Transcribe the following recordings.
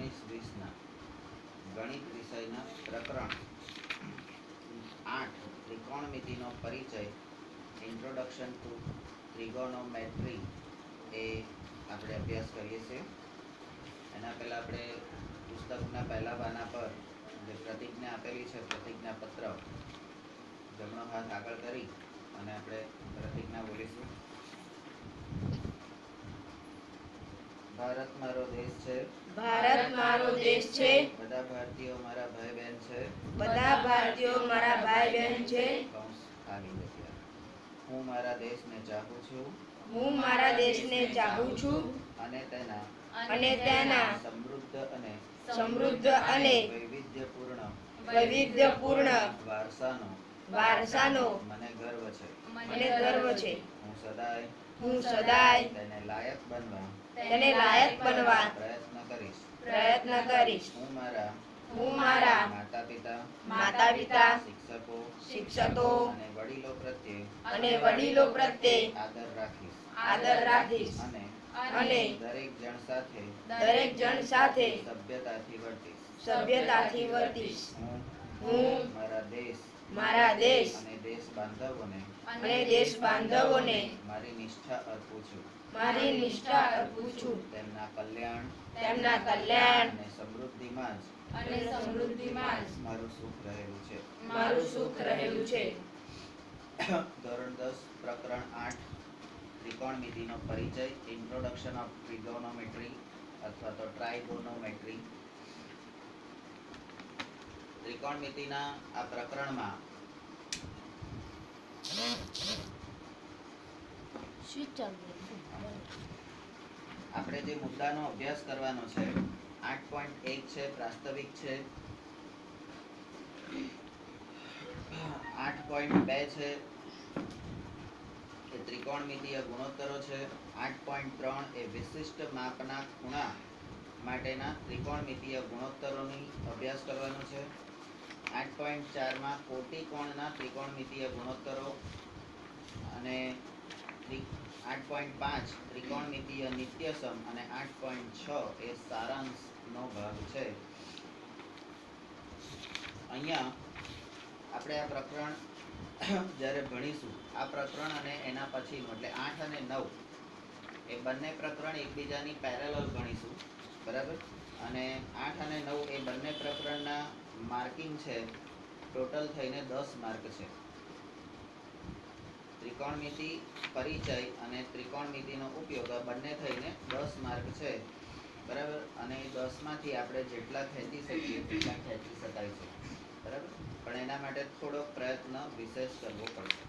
19-20 ગણિત વિષયના પ્રકરણ 8 ત્રિકોણમિતિનો પરિચય ઇન્ટ્રોડક્શન ટુ ટ્રિગોનોમેટ્રી એ આપણે અભ્યાસ કરીએ છીએ. એના પહેલાં આપણે પુસ્તકના પહેલા પાના પર જે પ્રતિજ્ઞા આપેલી છે, પ્રતિજ્ઞાપત્ર, જમણો હાથ આગળ કરી અને આપણે પ્રતિજ્ઞા બોલીશું. ભારત મારો દેશ છે. ભારત મારો દેશ છે. બધા ભારતીયો મારા ભાઈ બહેન છે. બધા ભારતીયો મારા ભાઈ બહેન છે. કૌંસ ખાલી જગ્યા. હું મારા દેશને ચાહું છું. હું મારા દેશને ચાહું છું અને તેના સમૃદ્ધ અને વૈવિધ્યપૂર્ણ વારસાનો મને ગર્વ છે. હું સદાય તેને લાયક બનવા પ્રયત્ન કરીશ. હું મારા માતા પિતા, શિક્ષકો અને વડીલો પ્રત્યે આદર રાખીશ અને દરેક જણ સાથે સભ્યતાથી વર્તીશ. હું મારા દેશ અને દેશ બાંધવોને મારી નિષ્ઠા અર્પું છું. તેમના કલ્યાણ અને સમૃદ્ધિમાં જ મારું સુખ રહેલું છે. ધોરણ 10 પ્રકરણ 8 ત્રિકોણમિતિનો પરિચય, ઇન્ટ્રોડક્શન ઓફ ટ્રિગોનોમેટ્રી અથવા તો ટ્રાઇગોનોમેટ્રી. ત્રિકોણમિતિના આ પ્રકરણમાં આપણે જે મુદ્દાનો અભ્યાસ કરવાનો છે 8.1 છે, પ્રાસ્તવિક છે. 8.2 છે એ ત્રિકોણમિતિય ગુણોત્તરો છે. 8.3 એ વિશિષ્ટ માપના ખૂણા માટેના ત્રિકોણમિતિય ગુણોત્તરોની અભ્યાસ કરવાનો છે. 8.4 માં કોટિકોણના ત્રિકોણમિતિય ગુણોત્તરો અને 8.5 ત્રિકોણમિતિય નિત્યસમ અને 8.6 એ સારાંશનો ભાગ છે. અહીંયા આપણે આ પ્રકરણ જ્યારે ભણીશું, આ પ્રકરણ અને એના પછીનું એટલે 8 અને 9 એ બંને પ્રકરણ એકબીજાની પેરેલલ ભણીશું, બરાબર. અને 8 અને 9 એ બંને પ્રકરણના માર્કિંગ છે ટોટલ થઈને 10 માર્ક છે. ત્રિકોણમિતિ પરિચય અને ત્રિકોણમિતિનો ઉપયોગ બંને થઈને 10 માર્ક છે, બરાબર. અને 10 માંથી આપણે જેટલા ખેંચી શકીએ તેટલા ખેંચી શકાય છે, બરાબર. પણ એના માટે થોડો પ્રયત્ન વિશેષ કરવો પડશે.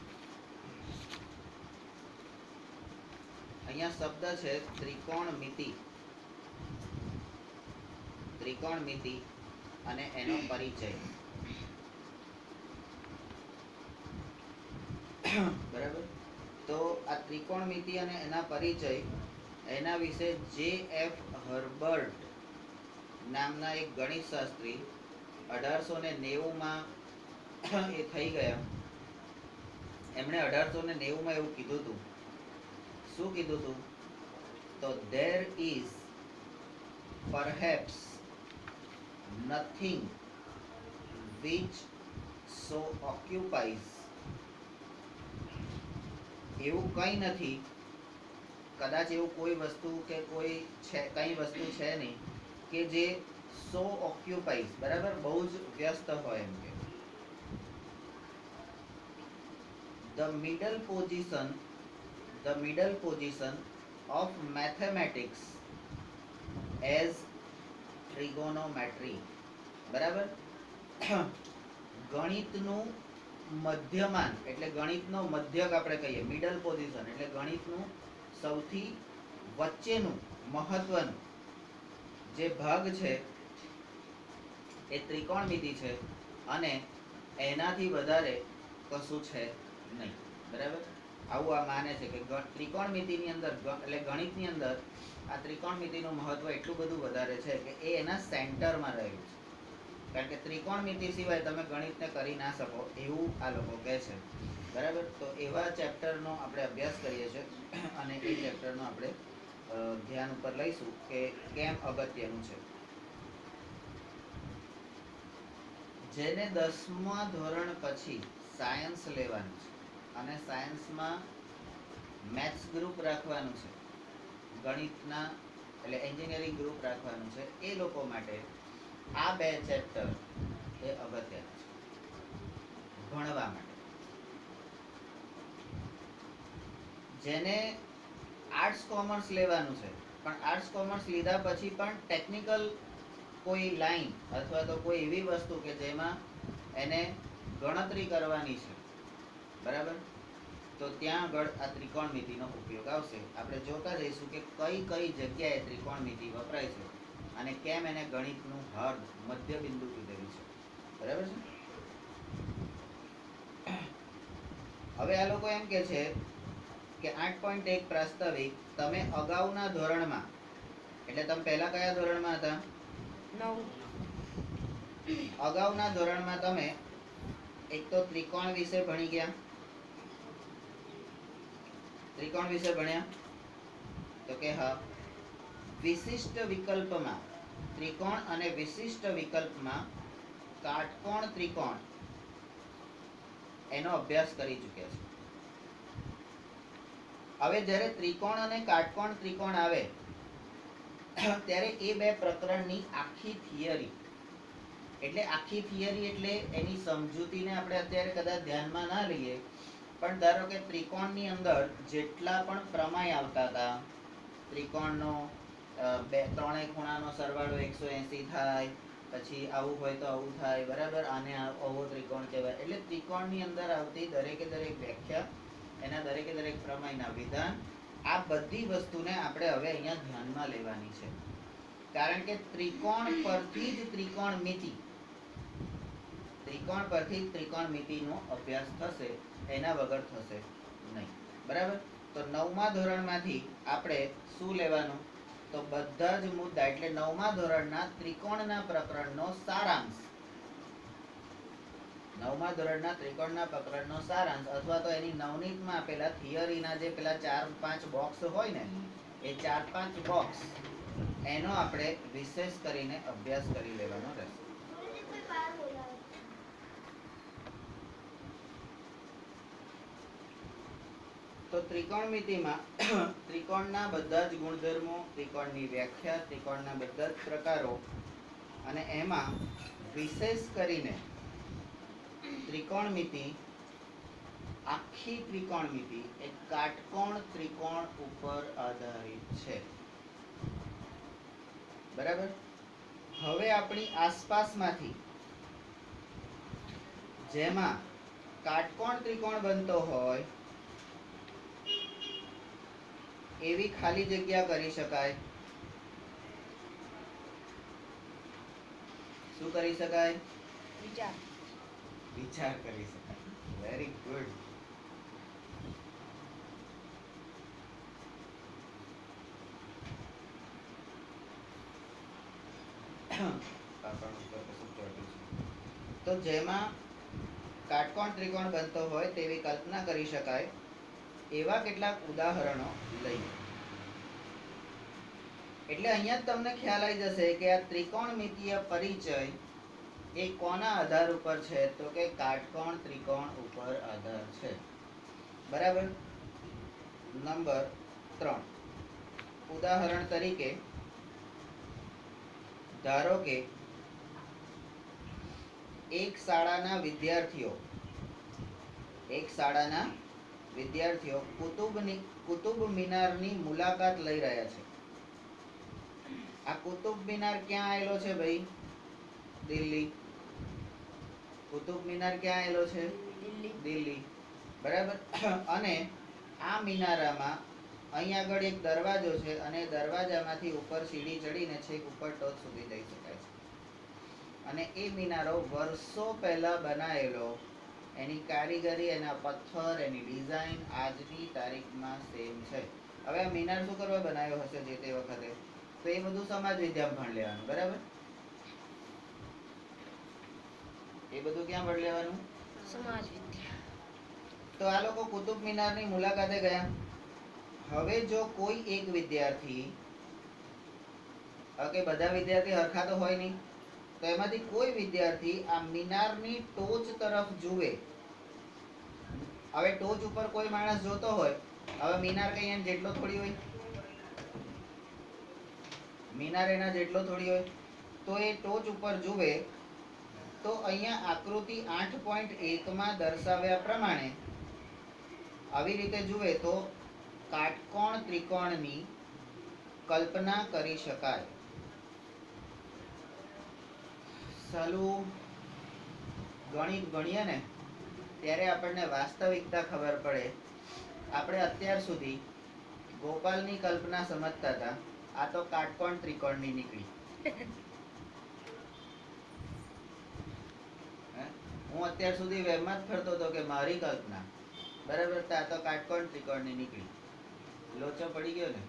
અહીંયા શબ્દ છે ત્રિકોણમિતિ અને એનો પરિચય, બરાબર. તો આ ત્રિકોણમિતિ અને એના પરિચય, એના વિશે J.F. હર્બર્ટ નામના એક ગણિતશાસ્ત્રી 1890 માં એ થઈ ગયા. એમણે 1890 માં એવું કીધું હતું. શું કીધું હતું? તો there is perhaps nothing which so occupies, એવું કંઈ નથી, કદાચ એવું કોઈ વસ્તુ કે કોઈ છે, કઈ વસ્તુ છે નહીં કે જે સો ઓક્યુપાઈઝ, બરાબર, બહુ જ વ્યસ્ત હોય. એમ કે the middle position of mathematics as trigonometry, બરાબર. ગણિતનું મધ્યમાન એટલે ગણિતનો મધ્યક આપણે કહીએ. મિડલ પોઝિશન એટલે ગણિતનું સૌથી વચ્ચેનું મહત્વનું જે ભાગ છે એ ત્રિકોણમિતિ છે અને એનાથી વધારે કશું છે નહીં, બરાબર. આવું આ માને છે કે ત્રિકોણમિતિની અંદર એટલે ગણિતની અંદર આ ત્રિકોણમિતિનું મહત્વ એટલું બધું વધારે છે કે એ એના સેન્ટરમાં રહેલું છે. કારણ કે ત્રિકોણમિતિ સિવાય તમે ગણિતને કરી ના શકો એવું આ લોકો કહે છે, બરાબર. તો એવા ચેપ્ટરનો આપણે અભ્યાસ કરીએ છીએ અને એ ચેપ્ટરનો આપણે ધ્યાન ઉપર લઈશું કે કેમ અગત્યનું છે. જેને 10મા ધોરણ પછી સાયન્સ લેવાનું છે અને સાયન્સમાં મેથ્સ ગ્રુપ રાખવાનું છે, ગણિતના એટલે એન્જિનિયરિંગ ગ્રુપ રાખવાનું છે, એ લોકો માટે આ 2 ચેપ્ટર એ અગત્યના છે ભણવા માટે. જેને આર્ટ્સ કોમર્સ લેવાનું છે પણ આર્ટ્સ કોમર્સ લીધા પછી પણ ટેકનિકલ કોઈ લાઈન અથવા તો કોઈ એવી વસ્તુ કે જેમાં એને ગણતરી કરવાની છે, બરાબર, તો ત્યાં આગળ આ ત્રિકોણમિતિનો ઉપયોગ આવશે. આપણે જોતા જઈશું કે કઈ કઈ જગ્યાએ ત્રિકોણમિતિ વપરાય છે અને કેમ એને ગણિતનું હદ મધ્ય બિંદુ કીધેલું છે, બરાબર છે. હવે આ લોકો એમ કે છે કે 8.1 પ્રાસ્તાવિક તમે અગાઉના ધોરણમાં, એટલે તમે પહેલા કયા ધોરણમાં હતા? 9. અગાઉના ધોરણમાં તમે એક તો ત્રિકોણ વિશે ભણી ગયા, ત્રિકોણ વિશે ભણ્યા? તો કે હા. વિશિષ્ટ વિકલ્પમાં ત્રિકોણ અને વિશિષ્ટ વિકલ્પમાં કાટકોણ ત્રિકોણ એનો અભ્યાસ કરી ચૂક્યા છે. હવે જ્યારે ત્રિકોણ અને કાટકોણ ત્રિકોણ આવે ત્યારે એ 2 પ્રકરણની આખી થિયરી, એટલે આખી થિયરી એટલે એની સમજૂતીને આપણે અત્યારે કદાચ ધ્યાનમાં ના લઈએ, પણ ધારો કે ત્રિકોણની અંદર જેટલા પણ પ્રમેય આવતા હતા, ત્રિકોણનો ત્રણેય ખૂણાનો સરવાળો 180 થાય, પછી આવું હોય તો આવું થાય, બરાબર, આને આવો ત્રિકોણ કહેવાય, એટલે ત્રિકોણની અંદર આવતી દરેકે દરેક વ્યાખ્યા, એના દરેકે દરેક પ્રમેયના વિધાન, આ બધી વસ્તુને આપણે હવે અહીંયા ધ્યાનમાં લેવાની છે. કારણ કે ત્રિકોણ પરથી જ ત્રિકોણમિતિ, ત્રિકોણ પરથી ત્રિકોણમિતિનો અભ્યાસ થશે, એના વગર થશે નહીં, બરાબર. તો 9મા ધોરણમાંથી આપણે શું લેવાનું? તો બધા જ મુદ્દા, એટલે 9મા ધોરણના ત્રિકોણના પ્રકરણનો સારાંશ, 9મા ધોરણના ત્રિકોણના પ્રકરણનો સારાંશ અથવા તો એની નવનીતમાં આપેલા થિયરીના જે પેલા 4-5 બોક્સ હોય ને, એ 4-5 બોક્સ એનો આપણે વિશેષ કરીને અભ્યાસ કરી લેવાનો રહેશે. તો ત્રિકોણમિતિમાં ત્રિકોણના બધા જ ગુણધર્મો, ત્રિકોણની વ્યાખ્યા, ત્રિકોણના બધા જ પ્રકારો, અને એમાં વિશેષ કરીને ત્રિકોણમિતિ, આખી ત્રિકોણમિતિ એ કાટકોણ ત્રિકોણ ઉપર આધારિત છે, બરાબર. હવે આપણી આસપાસમાંથી જેમાં કાટકોણ ત્રિકોણ બનતો હોય એવી ખાલી જગ્યા કરી શકાય. શું કરી શકાય? વિચાર. વિચાર કરી શકાય. Very good. તો જેમાં કાટકોણ ત્રિકોણ બનતો હોય તેવી કલ્પના કરી શકાય એવા કેટલાક ઉદાહરણો લઈએ. એટલે અહીંયા જ તમને ખ્યાલ આવી જશે કે આ ત્રિકોણમિતીય પરિચય એ કોના આધાર ઉપર છે? તો કે કાટકોણ ત્રિકોણ ઉપર આધાર છે, બરાબર. નંબર 3, ઉદાહરણ તરીકે ધારો કે એક શાળાના વિદ્યાર્થીઓ કુતુબ મિનારની મુલાકાત લઈ રહ્યા છે. આ કુતુબ મિનાર ક્યાં આવેલો છે ભાઈ? દિલ્હી. કુતુબ મિનાર ક્યાં આવેલો છે? દિલ્હી, બરાબર. અને આ મિનારામાં અહીં આગળ એક દરવાજો છે અને દરવાજામાંથી ઉપર સીડી ચડીને છેક ઉપર ટોચ સુધી જઈ શકાય છે. અને એ મિનારો વર્ષો પહેલા બનાવેલો, એની કારીગરી, એના પથ્થર, એની ડિઝાઇન આજની તારીખમાં સેમ છે. હવે આ મિનાર શું કરવા બનાવ્યો હશે જે તે વખતે? તો એ બધું સમાજ વિદ્યામાં ભણ લેવાનું, બરાબર. એ બધું ક્યાં ભણ લેવાનું? સમાજ વિદ્યા. તો આ લોકો કુતુબ મિનારની મુલાકાતે ગયા. હવે જો કોઈ એક વિદ્યાર્થી, કે બધા વિદ્યાર્થી હરખા તો હોય નહીં, તો એમાંથી કોઈ વિદ્યાર્થી આ મિનારની ટોચ તરફ જુએ. હવે ટોચ ઉપર કોઈ માણસ જોતો હોય, હવે મિનાર કઈ એમ જેટલો થોડી હોય, મિનાર એના જેટલો થોડી હોય, તો એ ટોચ ઉપર જુએ તો અહીંયા આકૃતિ 8.1 માં દર્શાવ્યા પ્રમાણે આવી રીતે જુએ તો કાટકોણ ત્રિકોણની કલ્પના કરી શકાય. સાલું ગણિત ભણીએ ને ત્યારે આપણને વાસ્તવિકતા ખબર પડે. આપણે અત્યાર સુધી ગોપાલની કલ્પના સમજતા હતા, આ તો કાટકોણ ત્રિકોણની નીકળી. હું અત્યાર સુધી વહેમમાં જ ફરતો હતો કે મારી કલ્પના બરાબર, આ તો કાટકોણ ત્રિકોણની નીકળી. લોચો પડી ગયો ને.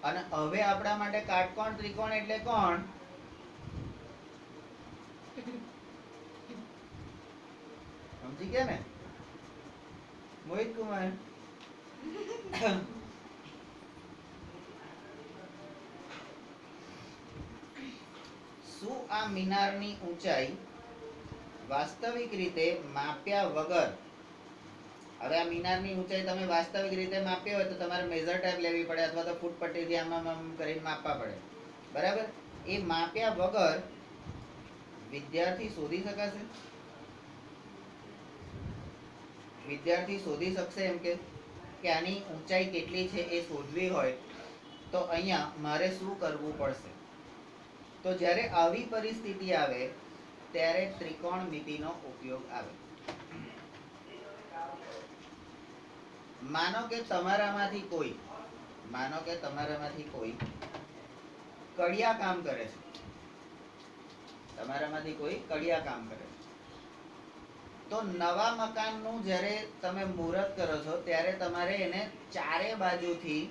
અને હવે આપણા માટે કાટકોણ ત્રિકોણ એટલે કોણ? સમજી ગયા ને મોહિત કુમાર? શું આ મિનારની ઊંચાઈ વાસ્તવિક રીતે માપ્યા વગર, હવે આ મિનારની ઊંચાઈ તમે વાસ્તવિક રીતે માપ્યા હોય તો તમારે મેઝર ટેપ લેવી પડે અથવા તો ફૂટ પટ્ટીથી આમ કરીને માપવા પડે, બરાબર? એ માપ્યા વગર વિદ્યાર્થી શોધી શકાશે? વિદ્યાર્થી શોધી શકશે એમ કે આની ઊંચાઈ કેટલી છે એ શોધવી હોય તો અહીંયા મારે શું કરવું પડશે? તો જ્યારે આવી પરિસ્થિતિ આવે ત્યારે ત્રિકોણમિતિનો ઉપયોગ આવે. માનો કે તમારામાંથી કોઈ કડિયા કામ કરે છે. તમારામાંથી કોઈ કડિયા કામ કરે છે. તો નવા મકાનનું જ્યારે તમે મુહૂર્ત કરો છો ત્યારે તમારે એને ચારે બાજુથી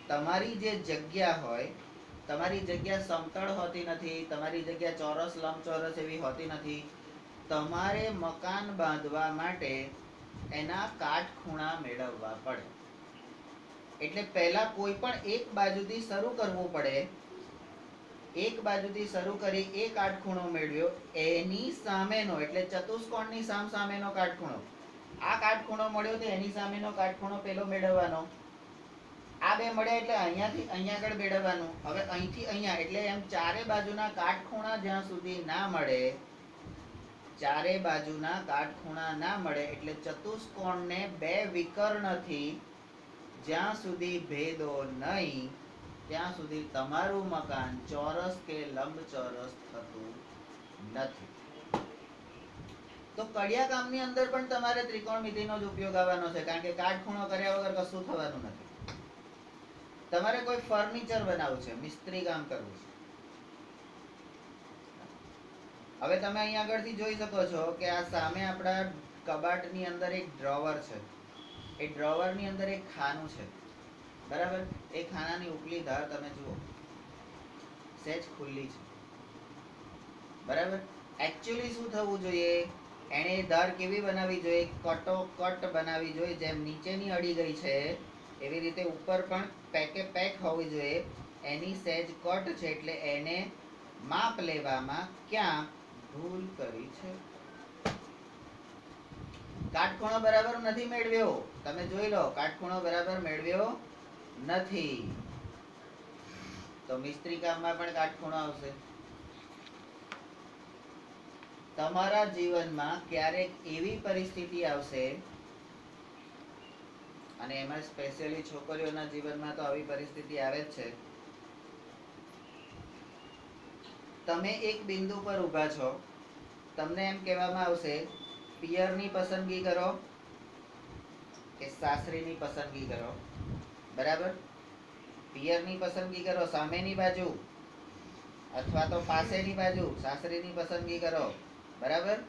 તમારી જે જગ્યા હોય, તમારી જગ્યા સમતળ હોતી નથી, તમારી જગ્યા ચોરસ લંબચોરસ એવી હોતી નથી. તમારે મકાન બાંધવા માટે એના કાટખૂણા મેળવવા પડે. એટલે પહેલા કોઈ પણ એક બાજુથી શરૂ કરવું પડે. એક બાજુથી શરૂ કરી એ કાટખૂણો મેળવ્યો, એની સામેનો એટલે ચતુષ્કોણની સામેનો કાટખૂણો, આ કાટખૂણો મળ્યો તો એની સામેનો કાટખૂણો પેલો મેળવવાનો. આ બે મળ્યા એટલે અહીંયાથી અહીંયા આગળ મેળવવાનું. હવે અહીંથી અહીંયા એટલે એમ ચારે બાજુના કાટખૂણા જ્યાં સુધી ના મળે, ચારે બાજુના કાટખૂણા ના મળે એટલે ચતુષ્કોણને બે વિકર્ણથી જ્યાં સુધી ભેદો નહીં ત્યાં સુધી તમારું મકાન ચોરસ કે લંબચોરસ થતું નથી. તો કડિયા કામની અંદર પણ તમારે ત્રિકોણમિતિનો જ ઉપયોગ આવવાનો છે, કારણ કે કાટખૂણો કર્યા વગર કશું થવાનું નથી. તમારે કોઈ ફર્નિચર બનાવવું છે, મિસ્ત્રી કામ કરવું છે. હવે તમે અહીંયા આગળથી જોઈ શકો છો કે આ સામે આપણા કબાટની અંદર એક ડ્રોવર છે. એ ડ્રોવરની અંદર એક ખાનું છે, બરાબર? એ ખાનાની ઉપલી ધાર તમે જુઓ, સહેજ ખુલ્લી છે, બરાબર? એકચ્યુઅલી શું થવું જોઈએ? એણે ધાર કેવી બનાવવી જોઈએ? કટોકટ બનાવવી જોઈએ. જેમ નીચેની અડી ગઈ છે એવી રીતે ઉપર પણ પેકે પેક હોવી જોઈએ. એની સહેજ કટ છે એટલે એને માપ લેવામાં ક્યાં ભૂલ કરી છે. કાટખૂણો બરાબર નથી મેળવ્યો. તમે જોઈ લો, કાટખૂણો બરાબર મેળવ્યો નથી. તો મિસ્ત્રી કામમાં પણ કાટખૂણો આવશે. તમારા જીવનમાં ક્યારેક એવી પરિસ્થિતિ આવશે, અને એમાં સ્પેશિયલી છોકરીઓના જીવનમાં તો આવી પરિસ્થિતિ આવે જ છે. તમે એક બિંદુ પર ઊભા છો, તમને એમ કહેવામાં આવશે પિયરની પસંદગી કરો કે સાસરીની પસંદગી કરો, બરાબર? પિયરની પસંદગી કરો, સામેની બાજુ, અથવા તો પાસેની બાજુ, સાસરીની પસંદગી કરો, બરાબર?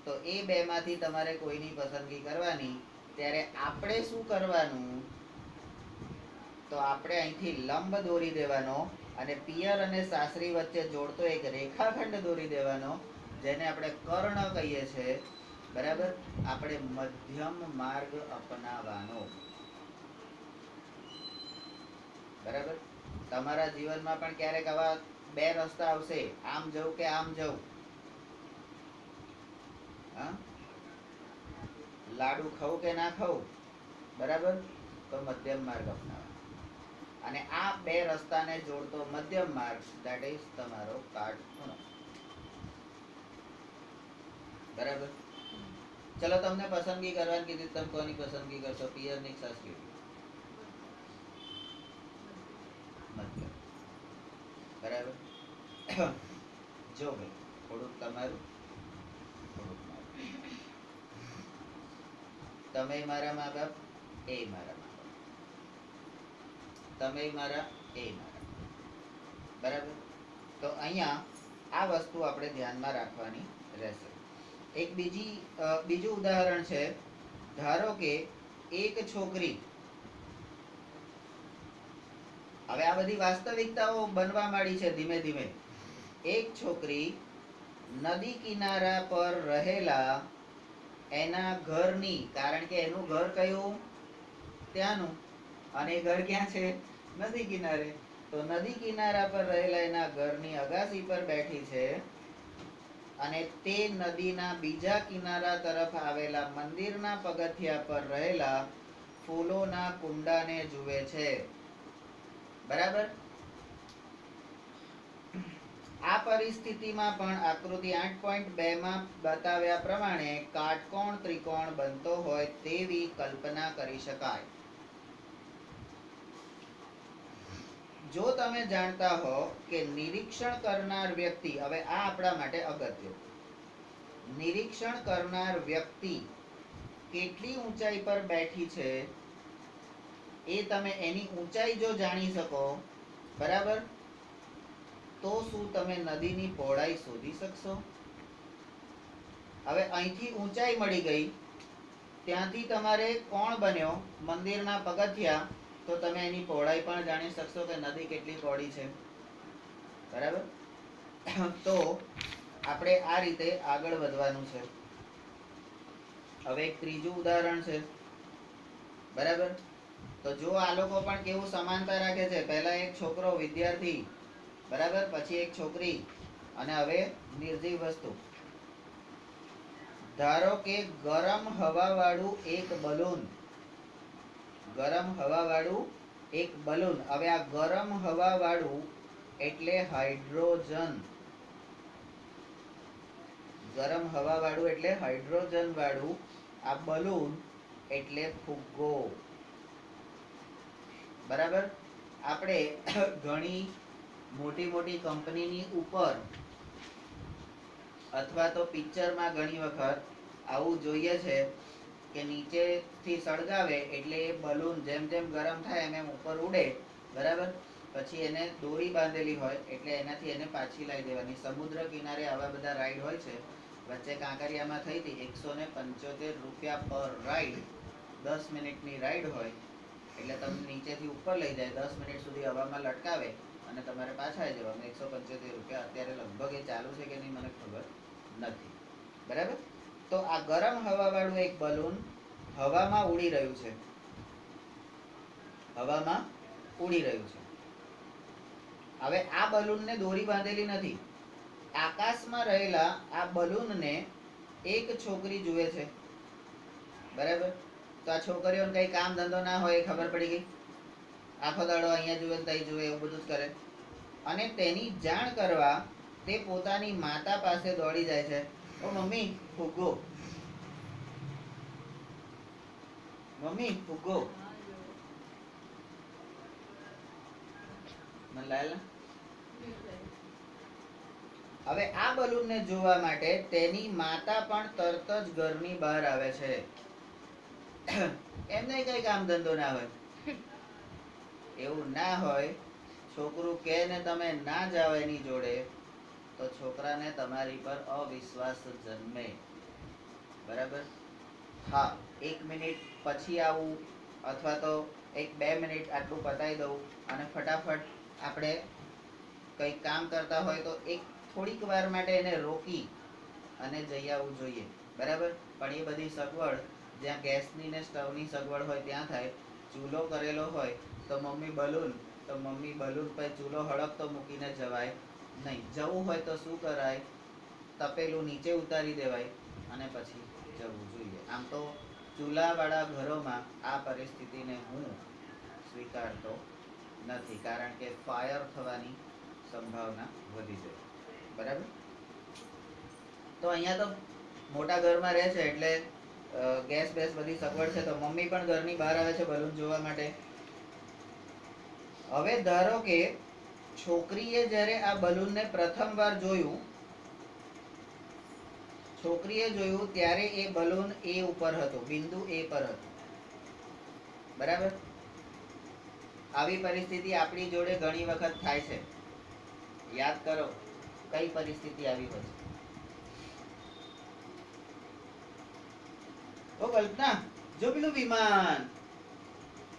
તો એ બે માંથી તમારે કોઈની પસંદગી કરવાની. ત્યારે આપણે શું કરવાનું? તો આપણે અહીંથી લંબ દોરી દેવાનો અને પિયર અને સાસરી વચ્ચે જોડતો એક રેખાખંડ દોરી દેવાનો, જેને આપણે કર્ણ કહીએ છીએ, બરાબર? આપણે મધ્યમ માર્ગ અપનાવવાનો, બરાબર? તમારા જીવનમાં પણ ક્યારેક આવા બે રસ્તા આવશે, આમ જવું કે આમ જવું. હા, લાડુ ખાવું કે ના ખાવું, બરાબર? તો મધ્યમ માર્ગ અપનાવો. અને આ બે રસ્તાને જોડતો મધ્યમ માર્ગ, ધેટ ઇઝ તમારો કાટખૂણો. બરાબર? ચલો, તમને પસંદગી કરવાની કીધી, તમે કોની પસંદગી કરશો? પિયરની કે સાસરી? મધ્યમ. બરાબર? જો ભાઈ, થોડુંક તમારું, થોડુંક મારું. તમે મારા મા બાપ, એ મારા મા બાપ. તમે મારા, એ મારા. બરાબર? તો અહીંયા આ વસ્તુ આપણે ધ્યાનમાં રાખવાની રહેશે. એક બીજું ઉદાહરણ છે. ધારો કે એક છોકરી, હવે આ બધી વાસ્તવિકતાઓ બનવા માંડી છે ધીમે ધીમે. એક છોકરી નદી કિનારા પર રહેલા એના ઘરની, કારણ કે એનું ઘર કયું? ત્યાંનું. અને એ ઘર ક્યાં છે? નદી કિનારે. તો નદી કિનારા પર રહેલા એના ઘરની અગાસી પર બેઠી છે અને તે નદીના બીજા કિનારા તરફ આવેલા મંદિરના પગથિયા પર રહેલા ફૂલોના કુંડાને જુએ છે. બરાબર? આ પરિસ્થિતિમાં પણ આકૃતિ 8.2 માં બતાવ્યા પ્રમાણે કાટકોણ ત્રિકોણ બનતો હોય તેવી કલ્પના કરી શકાય. જો તમે જાણતા હો કે નિરીક્ષણ કરનાર વ્યક્તિ, હવે આ આપણા માટે અગત્ય, નિરીક્ષણ કરનાર વ્યક્તિ કેટલી ઊંચાઈ પર બેઠી છે, એ તમે એની ઊંચાઈ જો જાણી શકો, બરાબર, તો શું તમે નદીની પહોળાઈ શોધી શકશો? હવે અહીંથી ઊંચાઈ મળી ગઈ, ત્યાંથી તમારે કોણ બન્યો? મંદિરના પગથિયા. તો તમે એની પહોળાઈ પણ જાણી શકશો કે નદી કેટલી પહોળી છે. બરાબર? તો આપણે આ રીતે આગળ વધવાનું છે. હવે એક ત્રીજું ઉદાહરણ છે. બરાબર? તો જો આ લોકો પણ કેવું સમાનતા રાખે છે. પહેલા એક છોકરો વિદ્યાર્થી, બરાબર, પછી એક છોકરી, અને હવે નિર્જીવ વસ્તુ. ધારો કે ગરમ હવાવાળું એક બલૂન, ગરમ હવાવાળું એક બલૂન. હવે આ ગરમ હવાવાળું એટલે હાઇડ્રોજન. ગરમ હવાવાળું એટલે હાઇડ્રોજન વાળું આ બલૂન એટલે ફુગ્ગો. બરાબર? આપણે ઘણી મોટી મોટી કંપનીની ઉપર અથવા તો પિક્ચરમાં ઘણી વખત આવું જોઈએ છે કે નીચેથી સળગાવે એટલે એ બલૂન જેમ જેમ ગરમ થાય એમ એમ ઉપર ઉડે. બરાબર? પછી એને દોરી બાંધેલી હોય એટલે એનાથી એને પાછી લાવી દેવાની. સમુદ્ર કિનારે આવા બધા રાઈડ હોય છે. વચ્ચે કાંકરિયામાં થઈ હતી, 175 રૂપિયા પર રાઈડ. 10 મિનિટની રાઈડ હોય એટલે તમને નીચેથી ઉપર લઈ જાય, 10 મિનિટ સુધી હવામાં લટકાવે અને તમારે પાછા આવી જવાનું. 175 રૂપિયા. અત્યારે લગભગ એ ચાલુ છે કે નહીં મને ખબર નથી. બરાબર? તો આ ગરમ હવાવાળું એક બલૂન હવામાં ઉડી રહ્યું છે. હવામાં ઉડી રહ્યું છે. હવે આ બલૂનને દોરી બાંધેલી નથી. આકાશમાં રહેલા આ બલૂનને એક છોકરી જુએ છે. બરાબર? તો આ છોકરીઓને કઈ કામ ધંધો ના હોય, ખબર પડી ગઈ. આખો દાડો અહીંયા જુએ ત્યાં જુએ એવું બધું જ કરે. અને તેની જાણ કરવા તે પોતાની માતા પાસે દોડી જાય છે. ઓ મમ્મી, ફુગ્ગો. મમ્મી, ફુગ્ગો. મને લાયેલ ને? હવે આ બલૂનને જોવા માટે તેની માતા પણ તરત જ ઘરની બહાર આવે છે. એમને કઈ કામ ધંધો ના હોય. એવું ના હોય, છોકરું કે ને તમે ના જાઓ એની જોડે, તો છોકરાને તમારી પર અવિશ્વાસ જન્મે. બરાબર? હા, 1 મિનિટ પછી આવું અથવા તો 1-2 મિનિટ આટલું પતાવી દઉં અને ફટાફટ આપણે કંઈક કામ કરતા હોય તો એક થોડીક વાર માટે એને રોકી અને જઈ આવવું જોઈએ. બરાબર? પણ એ બધી સગવડ જ્યાં ગેસની ને સ્ટવની સગવડ હોય ત્યાં થાય. ચૂલો કરેલો હોય તો મમ્મી બલૂન તો મમ્મી બલૂન પર ચૂલો હળગતો મૂકીને જવાય નહીં. જવું હોય તો શું કરાય? તપેલું નીચે ઉતારી દેવાય અને પછી જવું જોઈએ. આમ તો ચૂલાવાળા ઘરોમાં આ પરિસ્થિતિને હું સ્વીકારતો નથી, કારણ કે ફાયર થવાની સંભાવના વધી જાય. બરાબર? તો અહીંયા તો મોટા ઘરમાં રહે છે એટલે ગેસ બેસ બધી સગવડ છે, તો મમ્મી પણ ઘરની બહાર આવે છે બલૂન જોવા માટે. હવે ધારો કે છોકરીએ જ્યારે આ બલૂનને પ્રથમ વાર જોયું, ત્યારે એ બલૂન એ ઉપર હતું, બિંદુ એ પર હતું. બરાબર? આવી પરિસ્થિતિ આપણી જોડે ઘણી વખત થાય છે. યાદ કરો કઈ પરિસ્થિતિ આવી હોય. તો કલ્પના, જો પેલું વિમાન,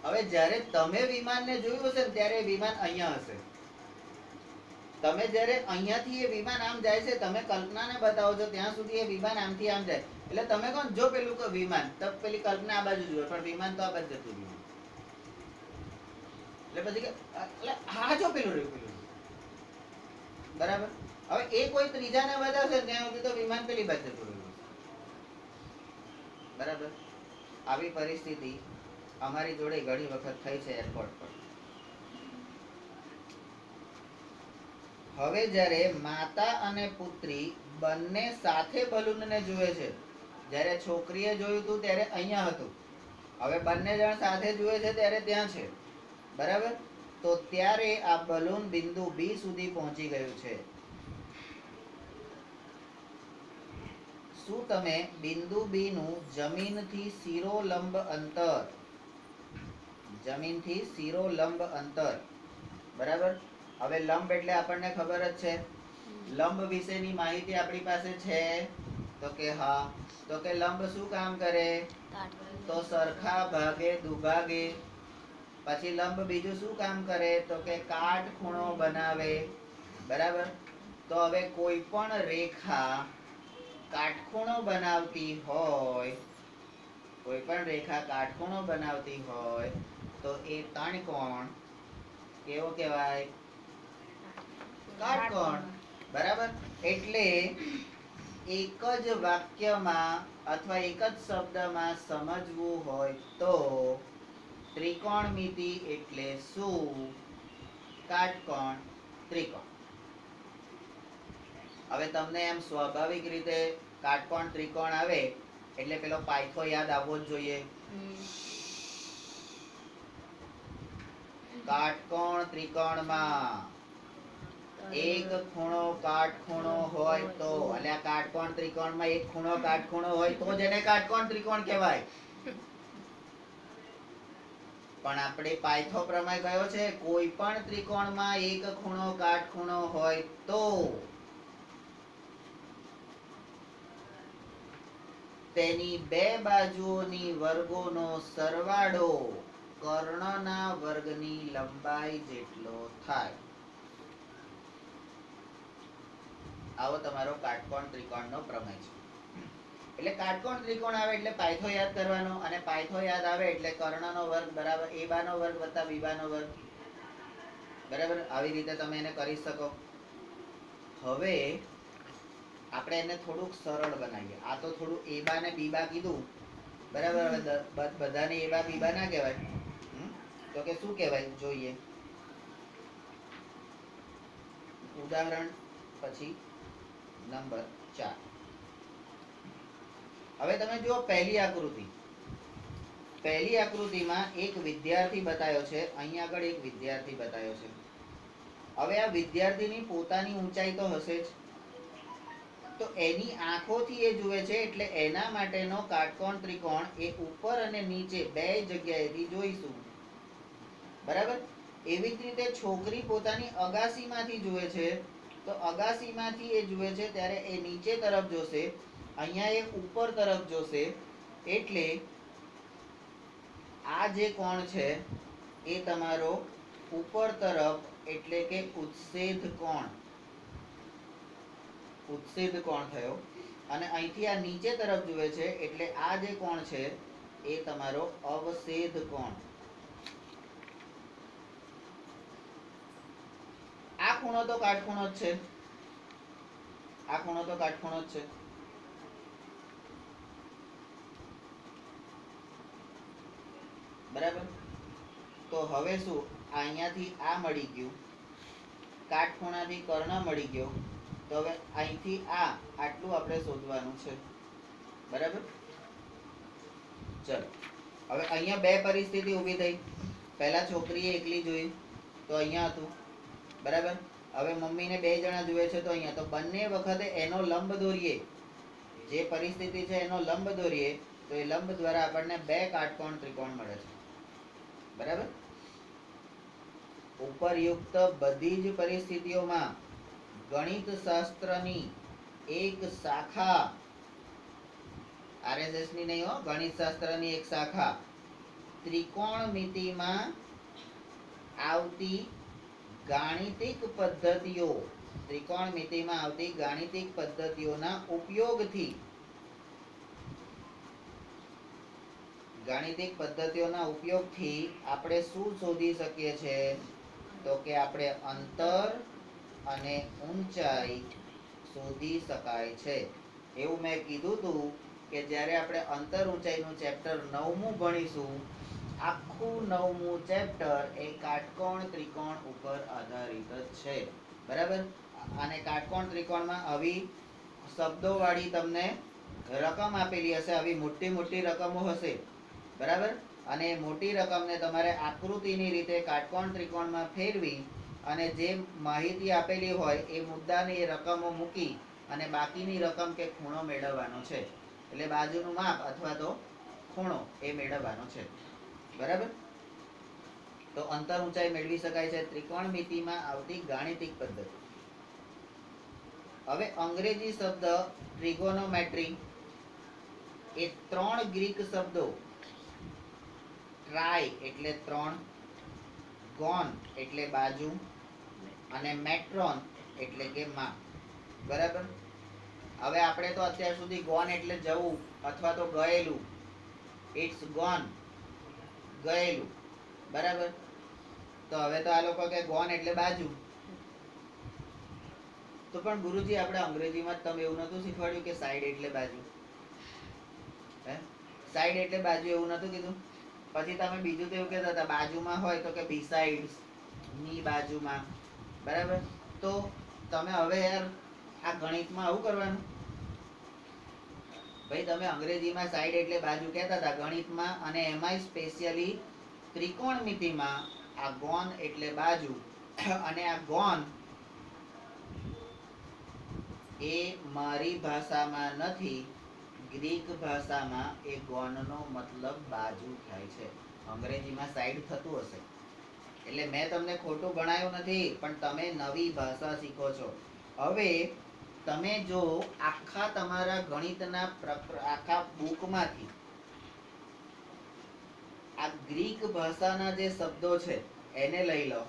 હવે જ્યારે તમે વિમાનને જોયું હશે ને ત્યારે વિમાન અહીંયા હશે. તમે જ્યારે અહીંયાથી એ વિમાન આમ જાય છે, તમે કલ્પનાને બતાવો છો ત્યાં સુધી એ વિમાન આમથી આમ જાય, એટલે તમે કહો જો પેલું વિમાન, તો પેલી કલ્પના આ બાજુ જુએ, પણ વિમાન તો આ બાજુ જતું રહ્યું. એટલે પછી એટલે હા જો પેલું રહ્યું. બરાબર? હવે એ કોઈ ત્રીજાને બતાવશે ત્યાં સુધી તો વિમાન પેલી બાજુ જતું રહ્યું. બરાબર? આવી પરિસ્થિતિ અમારી જોડે ઘણી વખત થઈ છે એરપોર્ટ પર. હવે જ્યારે માતા અને પુત્રી બંને સાથે બલૂનને જુએ છે, જ્યારે છોકરીએ જોયું હતું ત્યારે અહીંયા હતું, હવે બંને જણ સાથે જુએ છે ત્યારે ત્યાં છે. બરાબર? તો ત્યારે આ બલૂન બિંદુ બી સુધી પહોંચી ગયું છે. શું તમે બિંદુ બી નું જમીનથી શિરોલંબ અંતર, બરાબર? હવે લંબ એટલે આપણને ખબર જ છે. લંબ વિશેની માહિતી આપણી પાસે છે? તો કે હા. તો કે લંબ શું કામ કરે? તો સરખા ભાગે દુભાગે. પછી લંબ બીજું શું કામ કરે? તો કે કાટખૂણો બનાવે. બરાબર? તો હવે કોઈ પણ રેખા કાટખૂણો બનાવતી હોય, તો એ ત્રિકોણ કેવો કહેવાય? કાટકોણ. બરાબર? એટલે એક જ વાક્યમાં અથવા એક જ શબ્દમાં સમજવું હોય તો ત્રિકોણમિતિ એટલે શું? કાટકોણ, ત્રિકોણ. હવે તમને એમ સ્વાભાવિક રીતે કાટકોણ ત્રિકોણ આવે એટલે પેલો પાયથો યાદ આવવો જ જોઈએ. કાટકોણ ત્રિકોણમાં એક ખૂણો કાટખૂણો હોય તો, એટલે આ કાટકોણ ત્રિકોણમાં એક ખૂણો કાટખૂણો હોય તો જ એને કાટકોણ ત્રિકોણ કહેવાય. પણ આપણે પાયથો પ્રમેય કયો છે? કોઈ પણ ત્રિકોણમાં એક ખૂણો કાટખૂણો હોય તો તેની બે બાજુઓની વર્ગોનો સરવાળો કર્ણના વર્ગની લંબાઈ જેટલો થાય. આવો તમારો કાટકોણ ત્રિકોણનો પ્રમેય છે. એટલે કાટકોણ ત્રિકોણ આવે એટલે પાયથો યાદ કરવાનો, અને પાયથો યાદ આવે એટલે કર્ણનો વર્ગ બરાબર a બાનો વર્ગ વત્તા b બાનો વર્ગ. બરાબર? આવી રીતે તમે એને કરી શકો. હવે આપણે એને થોડુંક સરળ બનાવીએ. આ તો થોડું a બા ને b બા કીધું. બરાબર? હવે બધાને a બા b બા ના કહેવાય. તો કે શું કહેવાય જોઈએ. ઉદાહરણ પછી નંબર 4. હવે તમે જુઓ પહેલી આકૃતિમાં એક વિદ્યાર્થી બતાવ્યો છે. અહીંયા આગળ એક વિદ્યાર્થી બતાવ્યો છે. હવે આ વિદ્યાર્થીની પોતાની ઊંચાઈ તો હશે જ, તો એની આંખોથી એ જુએ છે એટલે એના માટેનો કાટકોણ ત્રિકોણ એ ઉપર અને નીચે બે જગ્યાએથી જોઈશું. બરાબર? એવી જ રીતે છોકરી પોતાની અગાસીમાંથી જુએ છે, તો અગાસીમાંથી એ જુએ છે ત્યારે એ નીચે તરફ જોશે, અહીંયા એ ઉપર તરફ જોશે, એટલે આ જે કોણ છે એ તમારો ઉપર તરફ એટલે કે ઉત્સેદ કોણ થયો. અને અહીંથી આ નીચે તરફ જુએ છે એટલે આ જે કોણ છે એ તમારો અવસેદ કોણ. ખૂણો તો કાટખૂણો જ છે, આ ખૂણો તો કાટખૂણો જ છે. બરાબર. તો હવે શું, અહીંયાથી આ મળી ગયું, કાટખૂણાથી કર્ણ મળી ગયો, તો હવે અહીંથી આ આટલું આપણે શોધવાનું છે. બરાબર. ચલો હવે અહીંયા બે પરિસ્થિતિ ઊભી થઈ. પહેલા છોકરીએ એકલી જોઈ તો અહીંયા હતું. બરાબર. હવે મમ્મીને બે જણા જુએ છે તો અહીંયા. તો બંને વખતે એનો લંબ દોરીએ, જે પરિસ્થિતિ છે એનો લંબ દોરીએ તો એ લંબ દ્વારા આપણને બે કાટકોણ ત્રિકોણ મળે છે. બરાબર. ઉપરયુક્ત બધી જ પરિસ્થિતિઓમાં ગણિત શાસ્ત્રની એક શાખા, RSS ની નહીં હો, ગણિત શાસ્ત્રની એક શાખા ત્રિકોણમિતિમાં આવતી ગાણિતિક પદ્ધતિઓ, ત્રિકોણમિતિમાં આવતી ગાણિતિક પદ્ધતિઓના ઉપયોગથી, ગાણિતિક પદ્ધતિઓના ઉપયોગથી આપણે શું શોધી શકીએ છીએ? તો કે આપણે અંતર અને ઊંચાઈ શોધી શકાય છે. એવું મેં કીધું હતું કે જ્યારે આપણે અંતર ઊંચાઈનું ચેપ્ટર 9મું ભણીશું, આખું 9મું ચેપ્ટર એ કાટકોણ ત્રિકોણ ઉપર આધારિત જ છે. બરાબર. અને કાટકોણ ત્રિકોણમાં આવી શબ્દોવાળી તમને રકમ આપેલી હશે, આવી મોટી મોટી રકમો હશે. બરાબર. અને મોટી રકમને તમારે આકૃતિની રીતે કાટકોણ ત્રિકોણમાં ફેરવી અને જે માહિતી આપેલી હોય એ મુદ્દાની એ રકમો મૂકી અને બાકીની રકમ કે ખૂણો મેળવવાનો છે. એટલે બાજુનું માપ અથવા તો ખૂણો એ મેળવવાનો છે. બરાબર. તો અંતર ઊંચાઈ મેળવી શકાય છે ત્રિકોણમિતિમાં આવતી ગાણિતિક પદ્ધતિ. હવે અંગ્રેજી શબ્દ ટ્રિગોનોમેટ્રી એ 3 ગ્રીક શબ્દો, ટ્રાય એટલે 3, ગોન એટલે બાજુ અને મેટ્રોન એટલે કે માપ. બરાબર. હવે આપણે તો અત્યાર સુધી ગોન એટલે જવું અથવા તો ગયેલું, ઇટ્સ ગોન, ગયેલું. બરાબર. તો હવે તો આ લોકો કે ગોન એટલે બાજુ. તો પણ ગુરુજી આપણે અંગ્રેજીમાં તમે એવું નતું શીખવાડ્યું કે સાઈડ એટલે બાજુ? હે, સાઈડ એટલે બાજુ એવું નતું કીધું? પછી તમે બીજું તો એવું કહેતા હતા બાજુમાં હોય તો કે બિસાઇડ્સ, ની બાજુમાં. બરાબર. તો તમે હવે યાર આ ગણિતમાં આવું કરવાનું? ભાઈ તમે અંગ્રેજીમાં સાઈડ એટલે બાજુ કહેતા હતા, ગણિતમાં અને એમાંય સ્પેશિયલી ત્રિકોણમિતિમાં આ ગોન એટલે બાજુ. અને આ ગોન એ મારી ભાષામાં નથી, ગ્રીક ભાષામાં એ ગોનનો મતલબ બાજુ થાય છે. અંગ્રેજીમાં સાઈડ થતું હશે. એટલે મેં તમને ખોટું ભણાયું નથી, પણ તમે નવી ભાષા શીખો છો. હવે તમે જો આખા તમારા ગણિતના આખા બુકમાંથી આ ગ્રીક ભાષાના જે શબ્દો છે એને લઈ લો